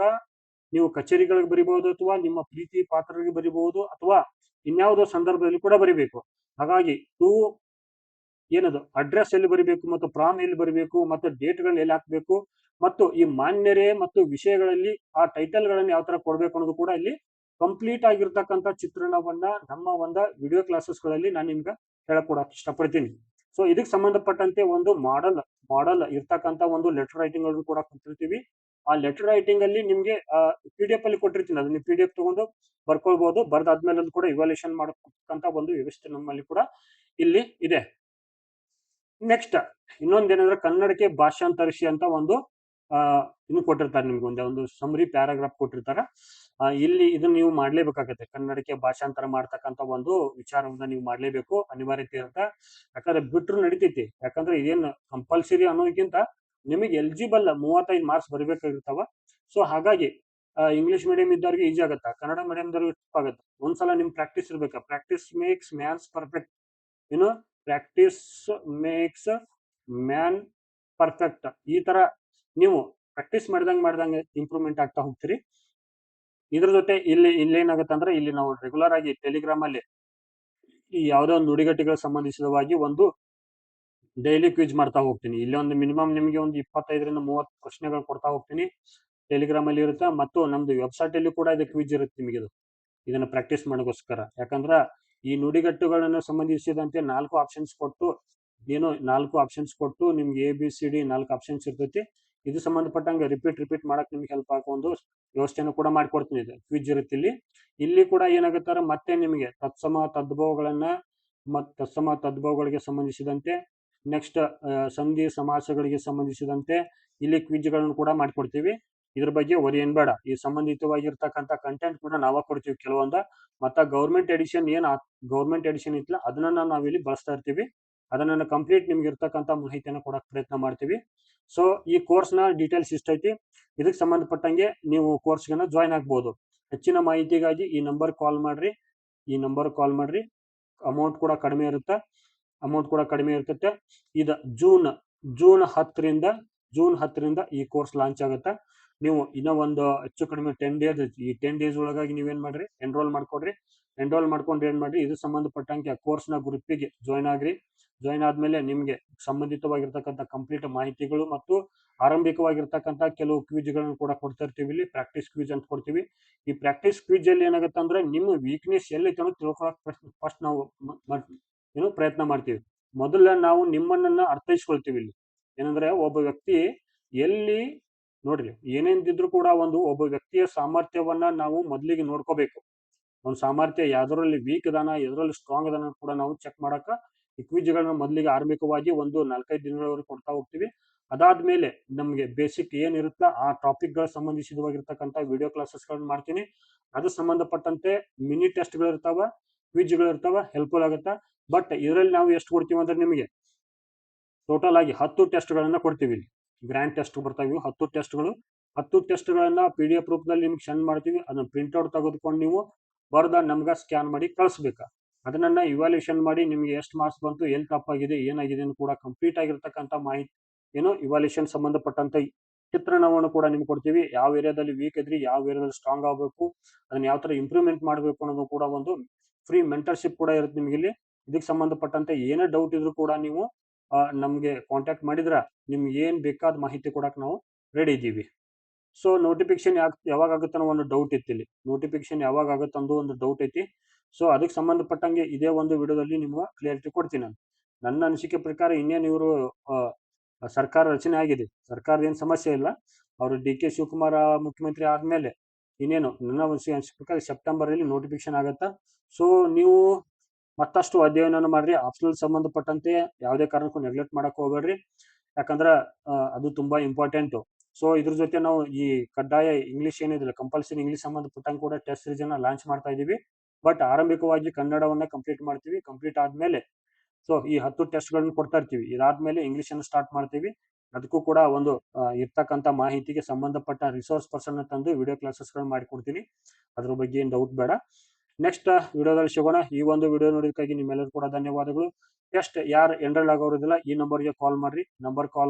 ನೀವು ಕಚೇರಿಗಳಿಗೆ ಬರಿಬಹುದು, ಅಥವಾ ನಿಮ್ಮ ಪ್ರೀತಿ ಪಾತ್ರರಿಗೆ ಬರಿಬಹುದು, ಅಥವಾ ಇನ್ಯಾವುದೋ ಸಂದರ್ಭದಲ್ಲಿ ಕೂಡ ಬರಿಬೇಕು. ಹಾಗಾಗಿ ಏನದು ಅಡ್ರೆಸ್ ಎಲ್ಲಿ ಬರಿಬೇಕು, ಮತ್ತು ಪ್ರಾಮ್ ಎಲ್ಲಿ ಬರಿಬೇಕು, ಮತ್ತು ಡೇಟ್ಗಳನ್ನ ಎಲ್ಲಿ ಹಾಕ್ಬೇಕು, ಮತ್ತು ಈ ಮಾನ್ಯರೇ ಮತ್ತು ವಿಷಯಗಳಲ್ಲಿ ಆ ಟೈಟಲ್ ಗಳನ್ನ ಯಾವ ತರ ಕೊಡ್ಬೇಕು ಅನ್ನೋದು ಕೂಡ ಇಲ್ಲಿ ಕಂಪ್ಲೀಟ್ ಆಗಿರ್ತಕ್ಕಂಥ ಚಿತ್ರಣವನ್ನ ನಮ್ಮ ಒಂದು ವಿಡಿಯೋ ಕ್ಲಾಸಸ್ಗಳಲ್ಲಿ ನಾನು ನಿಮ್ಗೆ ಹೇಳ್ಕೊಡಕ್ ಇಷ್ಟಪಡ್ತೀನಿ. ಸೊ ಇದಕ್ಕೆ ಸಂಬಂಧಪಟ್ಟಂತೆ ಒಂದು ಮಾಡಲ್ ಇರ್ತಕ್ಕಂಥ ಒಂದು ಲೆಟರ್ ರೈಟಿಂಗ್ ಅನ್ನು ಕೂಡ ಕೊಟ್ಟಿರ್ತೀವಿ. ಆ ಲೆಟರ್ ರೈಟಿಂಗ್ ಅಲ್ಲಿ ನಿಮ್ಗೆ PDF ಅಲ್ಲಿ ಕೊಟ್ಟಿರ್ತೀನಿ. ಅದನ್ನ PDF ತಗೊಂಡು ಬರ್ಕೊಳ್ಬಹುದು. ಬರ್ದಾದ್ಮೇಲೆ ಕೂಡ ಇವಾಲ್ಯೂಷನ್ ಮಾಡತಕ್ಕಂಥ ಒಂದು ವ್ಯವಸ್ಥೆ ನಮ್ಮಲ್ಲಿ ಕೂಡ ಇಲ್ಲಿ ಇದೆ. ನೆಕ್ಸ್ಟ್ ಇನ್ನೊಂದೇನಂದ್ರೆ ಕನ್ನಡಕ್ಕೆ ಭಾಷಾಂತರಿಸಿ ಅಂತ ಒಂದು ಇನ್ನು ಕೊಟ್ಟಿರ್ತಾರೆ. ನಿಮ್ಗೆ ಒಂದು ಸಮರಿ ಪ್ಯಾರಾಗ್ರಾಫ್ ಕೊಟ್ಟಿರ್ತಾರ. ಇಲ್ಲಿ ಇದನ್ನ ನೀವು ಮಾಡ್ಲೇಬೇಕಾಗತ್ತೆ. ಕನ್ನಡಕ್ಕೆ ಭಾಷಾಂತರ ಮಾಡ್ತಕ್ಕಂಥ ಒಂದು ವಿಚಾರವನ್ನ ನೀವು ಮಾಡ್ಲೇಬೇಕು, ಅನಿವಾರ್ಯತೆ ಇರುತ್ತೆ. ಯಾಕಂದ್ರೆ ಬಿಟ್ರು ನಡಿತೈತಿ. ಯಾಕಂದ್ರೆ ಇದೇನು ಕಂಪಲ್ಸರಿ ಅನ್ನೋದಕ್ಕಿಂತ ನಿಮಗೆ ಎಲಿಜಿಬಲ್ 35 ಮಾರ್ಕ್ಸ್ ಬರಬೇಕಾಗಿರ್ತಾವ. ಸೊ ಹಾಗಾಗಿ ಇಂಗ್ಲಿಷ್ ಮೀಡಿಯಂ ಇದ್ದವ್ರಿಗೆ ಈಜಿ ಆಗತ್ತ, ಕನ್ನಡ ಮೀಡಿಯಂದವ್ರಿಗೆ ಟಫ್ ಆಗುತ್ತೆ. ಒಂದ್ಸಲ ನಿಮ್ ಪ್ರಾಕ್ಟೀಸ್ ಇರ್ಬೇಕು. Practice makes mans perfect. ಏನು ಪ್ರಾಕ್ಟೀಸ್ ಮೇಕ್ಸ್ ಮ್ಯಾನ್ ಪರ್ಫೆಕ್ಟ್. ಈ ತರ ನೀವು ಪ್ರಾಕ್ಟೀಸ್ ಮಾಡ್ದಂಗೆ ಇಂಪ್ರೂವ್ಮೆಂಟ್ ಆಗ್ತಾ ಹೋಗ್ತೀರಿ. ಇದ್ರ ಜೊತೆ ಇಲ್ಲಿ ಏನಾಗುತ್ತೆ ಅಂದ್ರೆ ಇಲ್ಲಿ ನಾವು ರೆಗ್ಯುಲರ್ ಆಗಿ ಟೆಲಿಗ್ರಾಮ್ ಅಲ್ಲಿ ಈ ಯಾವುದೋ ಒಂದು ನುಡಿಗಟ್ಟುಗಳಿಗೆ ಸಂಬಂಧಿಸಿದವಾಗಿ ಒಂದು ಡೈಲಿ ಕ್ವಿಜ್ ಮಾಡ್ತಾ ಹೋಗ್ತೀನಿ. ಇಲ್ಲಿ ಒಂದು ಮಿನಿಮಮ್ ನಿಮಗೆ ಒಂದು 25ರಿಂದ 30 ಪ್ರಶ್ನೆಗಳು ಕೊಡ್ತಾ ಹೋಗ್ತೀನಿ. ಟೆಲಿಗ್ರಾಮ್ ಅಲ್ಲಿ ಇರುತ್ತೆ ಮತ್ತು ನಮ್ದು ವೆಬ್ಸೈಟ್ ಅಲ್ಲಿ ಕೂಡ ಇದು ಕ್ವಿಜ್ ಇರುತ್ತೆ ನಿಮಗೆ ಇದನ್ನ ಪ್ರಾಕ್ಟೀಸ್ ಮಾಡೋಕ್ಕೋಸ್ಕರ. ಯಾಕಂದ್ರ ಈ ನುಡಿಗಟ್ಟುಗಳನ್ನು ಸಂಬಂಧಿಸಿದಂತೆ 4 ಆಪ್ಷನ್ಸ್ ಕೊಟ್ಟು ನಿಮ್ಗೆ ABCD 4 ಆಪ್ಷನ್ಸ್ ಇರ್ತೈತಿ. ಇದು ಸಂಬಂಧಪಟ್ಟಂಗೆ ರಿಪೀಟ್ ಮಾಡಕ್ ನಿಮ್ಗೆ ಹೆಲ್ಪ್ ಆಗೋ ಒಂದು ವ್ಯವಸ್ಥೆಯನ್ನು ಕೂಡ ಮಾಡಿಕೊಡ್ತೀನಿ. ಇದು ಕ್ವಿಜ್ ಇರುತ್ತೆ ಇಲ್ಲಿ ಕೂಡ ಏನಾಗುತ್ತಾರೆ ಮತ್ತೆ ನಿಮಗೆ ತತ್ಸಮ ತದ್ಭವಗಳಿಗೆ ಸಂಬಂಧಿಸಿದಂತೆ ನೆಕ್ಸ್ಟ್ ಸಂಧಿ ಸಮಾಸಗಳಿಗೆ ಸಂಬಂಧಿಸಿದಂತೆ ಇಲ್ಲಿ ಕ್ವಿಜ್ಗಳನ್ನು ಕೂಡ ಮಾಡಿಕೊಡ್ತೀವಿ. ಇದ್ರ ಬಗ್ಗೆ ವರಿ ಏನ್ ಬೇಡ. ಈ ಸಂಬಂಧಿತವಾಗಿರ್ತಕ್ಕಂಥ ಕಂಟೆಂಟ್ ಕೂಡ ನಾವ ಕೊಡ್ತೀವಿ ಕೆಲವೊಂದ. ಮತ್ತ ಗೌರ್ಮೆಂಟ್ ಎಡಿಷನ್ ಇತ್ತಲ್ಲ ಅದನ್ನ ನಾವಿಲ್ಲಿ ಬಳಸ್ತಾ ಇರ್ತೀವಿ. ಅದನ್ನ ಕಂಪ್ಲೀಟ್ ನಿಮ್ಗೆ ಇರ್ತಕ್ಕಂಥ ಮಾಹಿತಿಯನ್ನು ಕೊಡಕ್ ಪ್ರಯತ್ನ ಮಾಡ್ತೀವಿ. ಸೊ ಈ ಕೋರ್ಸ್ ನ ಡೀಟೇಲ್ಸ್ ಇಷ್ಟ ಐತಿ. ಇದಕ್ಕೆ ಸಂಬಂಧಪಟ್ಟಂಗೆ ನೀವು ಕೋರ್ಸ್ಗೆ ಜಾಯ್ನ್ ಆಗ್ಬಹುದು. ಹೆಚ್ಚಿನ ಮಾಹಿತಿಗಾಗಿ ಈ ನಂಬರ್ ಕಾಲ್ ಮಾಡ್ರಿ. ಅಮೌಂಟ್ ಕೂಡ ಕಡಿಮೆ ಇರುತ್ತೆ. ಇದು ಜೂನ್ 10ರಿಂದ ಈ ಕೋರ್ಸ್ ಲಾಂಚ್ ಆಗುತ್ತೆ. ನೀವು ಇನ್ನೂ ಒಂದು ಹೆಚ್ಚು ಕಡಿಮೆ 10 ಡೇಸ್ ಈ 10 ಡೇಸ್ ಒಳಗಾಗಿ ನೀವೇನ್ ಮಾಡ್ರಿ, ಎನ್ರೋಲ್ ಮಾಡ್ಕೊಂಡು ಏನ್ ಮಾಡ್ರಿ, ಇದು ಸಂಬಂಧಪಟ್ಟಂಗೆ ಕೋರ್ಸ್ ನ ಗ್ರೂಪಿಗೆ ಜಾಯ್ನ್ ಆದ್ಮೇಲೆ ನಿಮ್ಗೆ ಸಂಬಂಧಿತವಾಗಿರ್ತಕ್ಕಂಥ ಕಂಪ್ಲೀಟ್ ಮಾಹಿತಿಗಳು ಮತ್ತು ಆರಂಭಿಕವಾಗಿರ್ತಕ್ಕಂಥ ಕೆಲವು ಕ್ವಿಜ್ಗಳನ್ನು ಕೂಡ ಕೊಡ್ತಾ ಇರ್ತೀವಿ. ಇಲ್ಲಿ ಪ್ರಾಕ್ಟೀಸ್ ಕ್ವಿಜ್ ಅಂತ ಕೊಡ್ತೀವಿ. ಈ ಪ್ರಾಕ್ಟೀಸ್ ಕ್ವಿಜ್ ಅಲ್ಲಿ ಏನಾಗುತ್ತೆ ಅಂದ್ರೆ ನಿಮ್ಮ ವೀಕ್ನೆಸ್ ಎಲ್ಲೈತೆ ಅನ್ನೋದು ತಿಳ್ಕೊಳಕ್ ಫಸ್ಟ್ ನಾವು ಪ್ರಯತ್ನ ಮಾಡ್ತೀವಿ. ಮೊದಲ ನಾವು ನಿಮ್ಮನ್ನ ಅರ್ಥೈಸ್ಕೊಳ್ತೀವಿ. ಇಲ್ಲಿ ಏನಂದ್ರೆ ಒಬ್ಬ ವ್ಯಕ್ತಿ ಎಲ್ಲಿ ನೋಡ್ರಿ ಏನೇನಿದ್ರು ಕೂಡ ಒಬ್ಬ ವ್ಯಕ್ತಿಯ ಸಾಮರ್ಥ್ಯವನ್ನ ನಾವು ಮೊದಲಿಗೆ ನೋಡ್ಕೋಬೇಕು. ಒಂದು ಸಾಮರ್ಥ್ಯ ಯಾವ್ದ್ರಲ್ಲಿ ವೀಕ್ ಅದಾನ, ಎದ್ರಲ್ಲಿ ಸ್ಟ್ರಾಂಗ್ ಅದಾನ ಕೂಡ ನಾವು ಚೆಕ್ ಮಾಡಕ ಈ ಕ್ವಿಜ್ಗಳನ್ನ ಮೊದಲಿಗೆ ಆರಂಭಿಕವಾಗಿ 4-5 ದಿನಗಳವರೆಗೆ ಕೊಡ್ತಾ ಹೋಗ್ತೀವಿ. ಅದಾದ್ಮೇಲೆ ನಮ್ಗೆ ಬೇಸಿಕ್ ಏನಿರುತ್ತ ಆ ಟಾಪಿಕ್ ಗಳ ಸಂಬಂಧಿಸಿದವಾಗಿರ್ತಕ್ಕಂಥ ವಿಡಿಯೋ ಕ್ಲಾಸಸ್ಗಳನ್ನ ಮಾಡ್ತೀನಿ. ಅದು ಸಂಬಂಧಪಟ್ಟಂತೆ ಮಿನಿ ಟೆಸ್ಟ್ಗಳು ಇರ್ತಾವ, ಕ್ವಿಜ್ಗಳು ಇರ್ತಾವ, ಹೆಲ್ಪ್ಫುಲ್ ಆಗುತ್ತಾ. ಬಟ್ ಇದರಲ್ಲಿ ನಾವು ಎಷ್ಟು ಕೊಡ್ತೀವಿ ಅಂದ್ರೆ ನಿಮಗೆ ಟೋಟಲ್ ಆಗಿ 10 ಟೆಸ್ಟ್ಗಳನ್ನ ಕೊಡ್ತೀವಿ. ಇಲ್ಲಿ ಗ್ರ್ಯಾಂಡ್ ಟೆಸ್ಟ್ ಬರ್ತಾವೆ 10 ಟೆಸ್ಟ್ಗಳನ್ನ PDF ರೂಪದಲ್ಲಿ ನಿಮ್ಗೆ ಸೆಂಡ್ ಮಾಡ್ತೀವಿ. ಅದನ್ನ ಪ್ರಿಂಟ್ಔಟ್ ತೆಗೆದುಕೊಂಡು ನೀವು ಬರ್ದ ನಮ್ಗೆ ಸ್ಕ್ಯಾನ್ ಮಾಡಿ ಕಳಿಸ್ಬೇಕಾ. ಅದನ್ನ ಇವಾಲ್ಯೂಷನ್ ಮಾಡಿ ನಿಮ್ಗೆ ಎಷ್ಟು ಮಾರ್ಕ್ಸ್ ಬಂತು, ಎಲ್ಲಿ ತಪ್ಪಾಗಿದೆ, ಏನಾಗಿದೆ ಕೂಡ ಕಂಪ್ಲೀಟ್ ಆಗಿರ್ತಕ್ಕಂಥ ಮಾಹಿತಿ ಇವಾಲ್ಯೂಷನ್ ಸಂಬಂಧಪಟ್ಟಂತ ಚಿತ್ರಣವನ್ನು ಕೂಡ ನಿಮ್ಗೆ ಕೊಡ್ತೀವಿ. ಯಾವ ಏರಿಯಾದಲ್ಲಿ ವೀಕ್ ಇದ್ರಿ, ಯಾವ ಏರಿಯಾದಲ್ಲಿ ಸ್ಟ್ರಾಂಗ್ ಆಗಬೇಕು, ಅದನ್ನ ಯಾವ ತರ ಇಂಪ್ರೂವ್ಮೆಂಟ್ ಮಾಡಬೇಕು ಅನ್ನೋದು ಕೂಡ ಒಂದು ಫ್ರೀ ಮೆಂಟರ್ಶಿಪ್ ಕೂಡ ಇರುತ್ತೆ ನಿಮ್ಗೆ ಇಲ್ಲಿ. ಇದಕ್ಕೆ ಸಂಬಂಧಪಟ್ಟಂತೆ ಏನೇ ಡೌಟ್ ಇದ್ರು ಕೂಡ ನೀವು ನಮ್ಗೆ ಕಾಂಟ್ಯಾಕ್ಟ್ ಮಾಡಿದ್ರ ನಿಮ್ಗೆ ಏನ್ ಬೇಕಾದ ಮಾಹಿತಿ ಕೊಡಕ್ ನಾವು ರೆಡಿ ಇದ್ದೀವಿ. ಸೊ ನೋಟಿಫಿಕೇಶನ್ ಯಾವಾಗ ಆಗುತ್ತೆ ಅನ್ನೋ ಒಂದು ಡೌಟ್ ಇತ್ತು. ಇಲ್ಲಿ ನೋಟಿಫಿಕೇಶನ್ ಯಾವಾಗ ಆಗುತ್ತೆ ಅನ್ನೋ ಒಂದು ಡೌಟ್ ಐತಿ. ಸೊ ಅದಕ್ಕೆ ಸಂಬಂಧಪಟ್ಟಂಗೆ ಇದೇ ಒಂದು ವಿಡಿಯೋದಲ್ಲಿ ನಿಮ್ಗೆ ಕ್ಲಿಯರಿಟಿ ಕೊಡ್ತೀನಿ ನಾನು. ನನ್ನ ಅನಿಸಿಕೆ ಪ್ರಕಾರ ಇನ್ನೇನು ಇವರು ಸರ್ಕಾರ ರಚನೆ ಆಗಿದೆ, ಸರ್ಕಾರದ ಏನು ಸಮಸ್ಯೆ ಇಲ್ಲ. ಅವರು DK ಶಿವಕುಮಾರ್ ಮುಖ್ಯಮಂತ್ರಿ ಆದ್ಮೇಲೆ ಇನ್ನೇನು ನನ್ನ ಅನಿಸಿಕೆ ಪ್ರಕಾರ ಸೆಪ್ಟೆಂಬರ್ ಅಲ್ಲಿ ನೋಟಿಫಿಕೇಶನ್ ಆಗತ್ತಾ. ಸೊ ನೀವು ಮತ್ತಷ್ಟು ಅಧ್ಯಯನ ಮಾಡ್ರಿ. ಆಪ್ಷನಲ್ ಸಂಬಂಧಪಟ್ಟಂತೆ ಯಾವುದೇ ಕಾರಣಕ್ಕೂ ನೆಗ್ಲೆಕ್ಟ್ ಮಾಡಕ್ ಹೋಗ್ಬೇಡ್ರಿ. ಯಾಕಂದ್ರ ಅದು ತುಂಬಾ ಇಂಪಾರ್ಟೆಂಟ್. ಸೊ ಇದ್ರ ಜೊತೆ ನಾವು ಈ ಕಡ್ಡಾಯ ಇಂಗ್ಲಿಷ್ ಏನಿದಿಲ್ಲ, ಕಂಪಲ್ಸರಿ ಇಂಗ್ಲಿಷ್ ಸಂಬಂಧಪಟ್ಟಂಗೆ ಕೂಡ ಟೆಸ್ಟ್ ಸೀರೀಸ್ ಲಾಂಚ್ ಮಾಡ್ತಾ ಇದೀವಿ. ಬಟ್ ಆರಂಭಿಕವಾಗಿ ಕನ್ನಡವನ್ನ ಕಂಪ್ಲೀಟ್ ಮಾಡ್ತೀವಿ. ಕಂಪ್ಲೀಟ್ ಆದ್ಮೇಲೆ ಸೊ ಈ 10 ಟೆಸ್ಟ್ಗಳನ್ನ ಕೊಡ್ತಾ ಇರ್ತೀವಿ. ಇದಾದ್ಮೇಲೆ ಇಂಗ್ಲಿಷ್ ಅನ್ನು ಸ್ಟಾರ್ಟ್ ಮಾಡ್ತೀವಿ. ಅದಕ್ಕೂ ಕೂಡ ಒಂದು ಇರ್ತಕ್ಕಂಥ ಮಾಹಿತಿಗೆ ಸಂಬಂಧಪಟ್ಟ ರಿಸೋರ್ಸ್ ಪರ್ಸನ್ ತಂದು ವಿಡಿಯೋ ಕ್ಲಾಸಸ್ಗಳನ್ನ ಮಾಡಿಕೊಡ್ತೀನಿ. ಅದ್ರ ಬಗ್ಗೆ ಏನು ಡೌಟ್ ಬೇಡ. ನೆಕ್ಸ್ಟ್ ವಿಡಿಯೋದಲ್ಲಿ ಸಿಗೋಣ. ಈ ಒಂದು ವಿಡಿಯೋ ನೋಡೋದಕ್ಕಾಗಿ ನಿಮ್ಮೆಲ್ಲರೂ ಕೂಡ ಧನ್ಯವಾದಗಳು. ಟೆಸ್ಟ್ ಯಾರು ಎನ್ರೋಲ್ ಆಗೋರಿದಿಲ್ಲ ಈ ನಂಬರ್ಗೆ ಕಾಲ್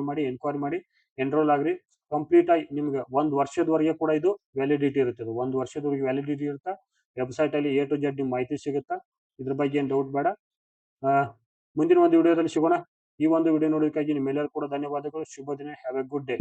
ಮಾಡಿ ಎನ್ಕ್ವೈರಿ ಮಾಡಿ ಎನ್ರೋಲ್ ಆಗ್ರಿ. ಕಂಪ್ಲೀಟ್ ಆಗಿ ನಿಮ್ಗೆ 1 ವರ್ಷದವರೆಗೆ ಕೂಡ ಇದು ವ್ಯಾಲಿಡಿಟಿ ಇರುತ್ತೆ. 1 ವರ್ಷದವರೆಗೆ ವ್ಯಾಲಿಡಿಟಿ ಇರುತ್ತೆ. ವೆಬ್ಸೈಟ್ ಅಲ್ಲಿ A to Z ನಿಮ್ ಮಾಹಿತಿ ಸಿಗುತ್ತಾ. ಇದ್ರ ಬಗ್ಗೆ ಏನು ಡೌಟ್ ಬೇಡ. ಮುಂದಿನ ಒಂದು ವಿಡಿಯೋದಲ್ಲಿ ಸಿಗೋಣ. ಈ ಒಂದು ವಿಡಿಯೋ ನೋಡೋದಕ್ಕಾಗಿ ನಿಮ್ಮೆಲ್ಲರೂ ಕೂಡ ಧನ್ಯವಾದಗಳು. ಶುಭ ದಿನ. Have A good day.